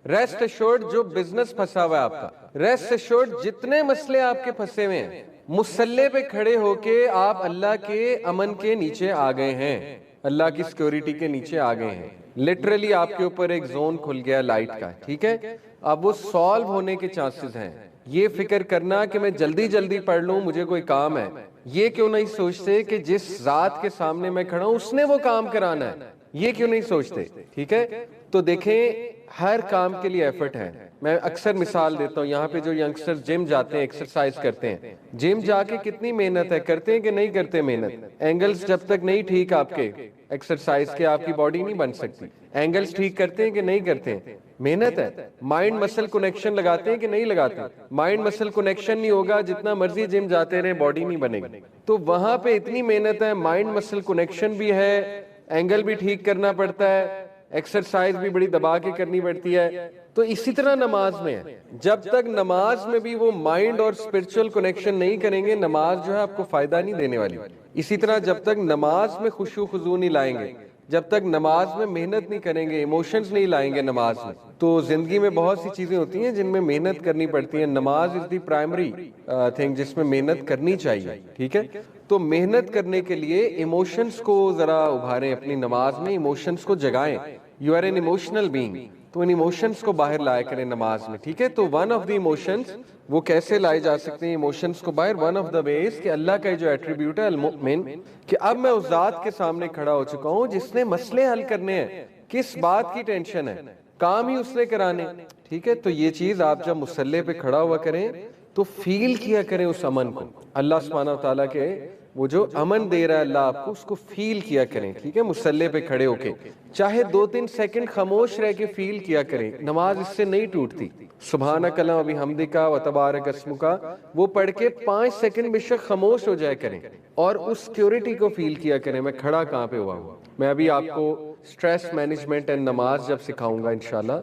ریسٹ ایشورڈ جو بزنس پھنسا ہوا ہے آپ کا, ریسٹ ایشورڈ جتنے مسئلے آپ کے پھنسے ہوئے ہیں, مصلی پہ کھڑے ہو کے آپ اللہ کے امن کے نیچے آ گئے ہیں, اللہ کی سیکیورٹی کے نیچے آ گئے ہیں. لٹرلی آپ کے اوپر ایک زون کھل گیا لائٹ کا, ٹھیک ہے. اب وہ سالو ہونے کے چانسز ہیں. یہ فکر کرنا کہ میں جلدی جلدی پڑھ لوں, مجھے کوئی کام ہے, یہ کیوں نہیں سوچتے کہ جس ذات کے سامنے میں کھڑا ہوں اس نے وہ کام کرانا ہے, یہ کیوں نہیں سوچتے, ٹھیک ہے. تو دیکھیں ہر کام کے لیے ایفرٹ ہے. میں اکثر مثال دیتا ہوں, یہاں پہ جو ینگسٹر جم جاتے ہیں, ایکسرسائز کرتے ہیں, جم جا کے کتنی محنت ہے, کرتے ہیں کہ نہیں کرتے محنت. اینگلز جب تک نہیں ٹھیک آپ کے ایکسرسائز کے, آپ کی باڈی نہیں بن سکتی. اینگلز ٹھیک کرتے ہیں کہ نہیں کرتے ہیں, محنت ہے. مائنڈ مسل کنیکشن لگاتے ہیں کہ نہیں لگاتے, مائنڈ مسل کنیکشن نہیں ہوگا جتنا مرضی جم جاتے رہے باڈی نہیں بنے گی. تو وہاں پہ اتنی محنت ہے, مائنڈ مسل کنیکشن بھی ہے, اینگل بھی ٹھیک کرنا پڑتا ہے, ایکسرسائز بھی بڑی دبا کے کرنی پڑتی ہے. تو اسی طرح نماز میں ہے, جب تک نماز میں بھی وہ مائنڈ اور اسپرچل کنیکشن نہیں کریں گے, نماز جو ہے آپ کو فائدہ نہیں دینے والی. اسی طرح جب تک نماز میں خشوع خضوع نہیں لائیں گے, جب تک نماز میں محنت نہیں کریں گے, ایموشنز نہیں لائیں گے نماز میں, تو زندگی میں بہت سی چیزیں ہوتی ہیں جن میں محنت کرنی پڑتی ہیں. نماز از دی پرائمری تھنگ جس میں محنت کرنی چاہیے, ٹھیک ہے. تو محنت کرنے کے لیے ایموشنز کو ذرا ابھاریں اپنی نماز میں, ایموشنز کو جگائیں. You are an emotional being. تو ان ایموشنز کو باہر لایا کریں نماز میں, ٹھیک ہے. تو ون آف دی ایموشنز وہ کیسے لائے جا سکتے ہیں ایموشنز کو باہر؟ ون آف دا ویز کہ اللہ کا جو ایٹریبیوٹ ہے المؤمن, کہ اب میں اس ذات کے سامنے کھڑا ہو چکا ہوں جس نے مسئلے حل کرنے ہیں. کس بات کی ٹینشن ہے؟ کام ہی اس نے کرانے, ٹھیک ہے. تو یہ چیز آپ جب مصلی پہ کھڑا ہوا کریں تو فیل کیا کریں اس امن کو. اللہ سبحانہ و تعالیٰ کے وہ جو امن دے رہا ہے اللہ آپ کو, اس کو فیل کیا کریں, ٹھیک ہے. مصلی پہ کھڑے ہو کے چاہے 2-3 سیکنڈ خاموش رہ کے فیل کیا کریں. نماز اس سے نہیں ٹوٹتی. سبحانک اللہم و بحمدک و تبارک اسمک وہ پڑھ کے 5 سیکنڈ بے شک خاموش ہو جائے کریں اور اس سیکیورٹی کو فیل کیا کریں میں کھڑا کہاں پہ ہوا ہوں. میں ابھی آپ کو سٹریس مینجمنٹ اینڈ نماز جب سکھاؤں گا انشاءاللہ.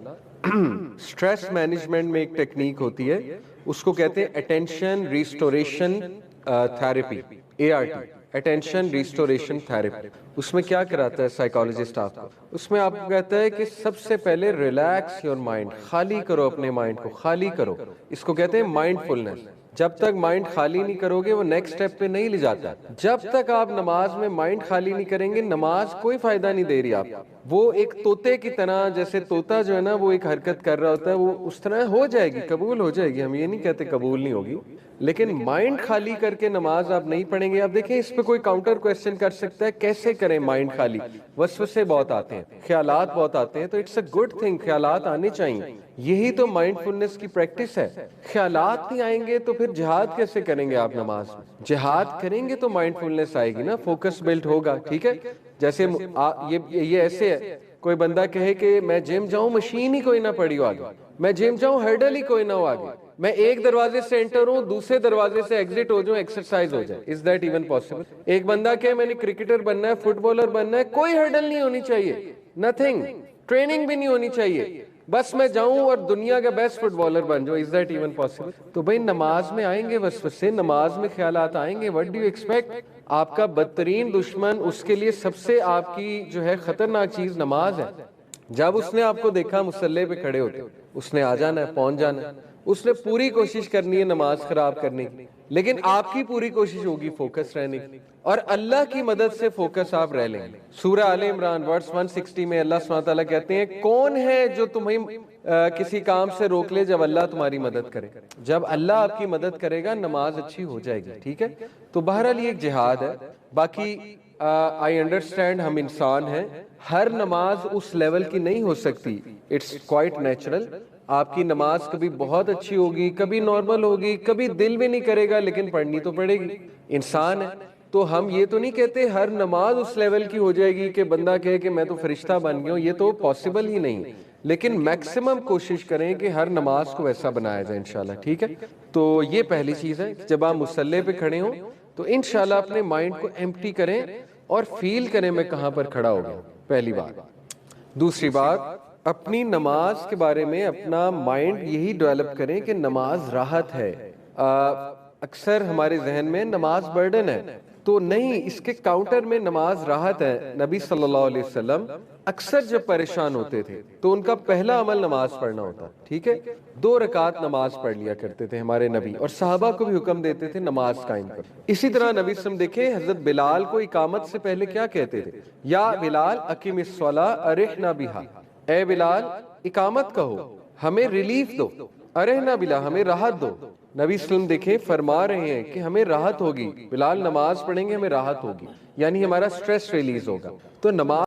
سٹریس مینجمنٹ میں ایک ٹیکنیک ہوتی ہے, اس کو کہتے ہیں attention restoration therapy, ART, attention restoration therapy. اس میں کیا کراتا ہے سائیکالوجسٹ آپ کو؟ اس میں آپ کو کہتا ہے کہ سب سے پہلے ریلیکس یور مائنڈ, خالی کرو اپنے مائنڈ کو, خالی کرو. اس کو کہتے ہیں مائنڈ فلنس. جب تک مائنڈ خالی نہیں کرو گے وہ نیکسٹ سٹیپ پہ نہیں لے جاتا. جب تک آپ نماز میں مائنڈ خالی نہیں کریں گے نماز کوئی فائدہ نہیں دے رہی آپ. وہ ایک طوطے کی طرح, جیسے طوطا جو ہے نا وہ ایک حرکت کر رہا ہوتا ہے, وہ اس طرح ہو جائے گی, قبول ہو جائے گی. ہم یہ نہیں کہتے قبول نہیں ہوگی, لیکن مائنڈ خالی کر کے نماز آپ نہیں پڑھیں گے. آپ دیکھیں اس پہ کوئی کاؤنٹر کویسچن کر سکتا ہے کیسے کریں مائنڈ خالی؟ وسوسے بہت آتے ہیں, خیالات بہت آتے ہیں, تو اٹس اے گڈ تھنگ, خیالات آنے چاہیے. یہی تو مائنڈ فلنس کی پریکٹس ہے. خیالات نہیں آئیں گے تو پھر جہاد کیسے کریں گے آپ نماز میں؟ جہاد کریں گے تو مائنڈ فلنس آئے گی نا, فوکس بلٹ ہوگا, ٹھیک ہے. جیسے یہ ایسے ہے, کوئی بندہ کہے کہ میں جم جاؤں مشین ہی کوئی نہ پڑی ہو آگے, میں جم جاؤں ہرڈل ہی کوئی نہ ہو آگے, میں ایک دروازے سے انٹر ہوں دوسرے دروازے سے ایگزٹ ہو جاؤں, ایکسرسائز ہو جائے. Is that even possible? ایک بندہ کہ میں نے کرکٹر بننا ہے, فٹ بالر بننا ہے, کوئی ہرڈل نہیں ہونی چاہیے, نتھنگ, ٹریننگ بھی نہیں ہونی چاہیے, بس میں جاؤں اور دنیا کا بیسٹ فٹ بالر بن جاؤں. Is that even possible? تو بھائی نماز میں آئیں گے وسوسے, نماز میں خیالات آئیں گے. What do you expect? آپ کا بدترین دشمن, اس کے لیے سب سے آپ کی جو ہے خطرناک چیز نماز ہے. جب اس نے آپ کو دیکھا مصلی پہ کھڑے ہوتے, اس نے آ جانا ہے, پہنچ جانا ہے, اس نے پوری کوشش کرنی ہے نماز خراب کرنے کی, لیکن آپ کی پوری کوشش ہوگی فوکس رہنے کی, اور اللہ کی مدد سے فوکس آپ رہ لیں گے. سورہ آل عمران ورس 160 میں اللہ سبحانہ تعالیٰ کہتے ہیں کون ہے جو تمہیں کسی کام سے روک لے جب اللہ تمہاری مدد کرے؟ جب اللہ آپ کی مدد کرے گا نماز اچھی ہو جائے گی, ٹھیک ہے. تو بہرحال یہ ایک جہاد ہے. باقی آئی انڈرسٹینڈ ہم انسان ہیں, ہر نماز اس لیول کی نہیں ہو سکتی, اٹس کوائٹ نیچرل. آپ کی نماز کبھی بہت اچھی ہوگی, کبھی نارمل ہوگی, کبھی دل بھی نہیں کرے گا, لیکن پڑھنی تو پڑے گی. انسان ہے تو ہم یہ تو نہیں کہتے ہر نماز اس لیول کی ہو جائے گی کہ بندہ کہے کہ میں تو فرشتہ بن گیا ہوں, یہ تو پاسبل ہی نہیں. لیکن میکسیمم کوشش کریں کہ ہر نماز کو ویسا بنایا جائے انشاءاللہ, ٹھیک ہے. تو یہ پہلی چیز ہے کہ جب آپ مصلی پہ کھڑے ہوں تو انشاءاللہ اپنے مائنڈ کو ایمپٹی کریں اور فیل کریں میں کہاں پر کھڑا ہو گیا, پہلی بات. دوسری بات, اپنی نماز کے بارے میں اپنا مائنڈ یہی ڈیولپ کریں کہ نماز راحت ہے. اکثر ہمارے ذہن میں نماز برڈن ہے, تو نہیں, اس کے کاؤنٹر میں نماز راحت ہے. نبی صلی اللہ علیہ وسلم اکثر جب پریشان ہوتے تھے تو ان کا پہلا عمل نماز پڑھنا ہوتا, ٹھیک ہے. 2 رکعت نماز پڑھ لیا کرتے تھے ہمارے نبی, اور صحابہ کو بھی حکم دیتے تھے نماز قائم کر. اسی طرح نبی صلی اللہ علیہ وسلم دیکھیں حضرت بلال کو اقامت سے پہلے کیا کہتے تھے؟ یا بلال اقیم الصلاۃ ارحنا بہا, اے بلال اقامت کہو, ہمیں ریلیف دو, ارحنا بلا, ہمیں راحت دو. نبی صلی اللہ علیہ وسلم دیکھیں فرما رہے ہیں کہ ہمیں راحت ہوگی, بلال نماز پڑھیں گے ہمیں راحت ہوگی, یعنی ہمارا سٹریس ریلیز ہوگا. تو نماز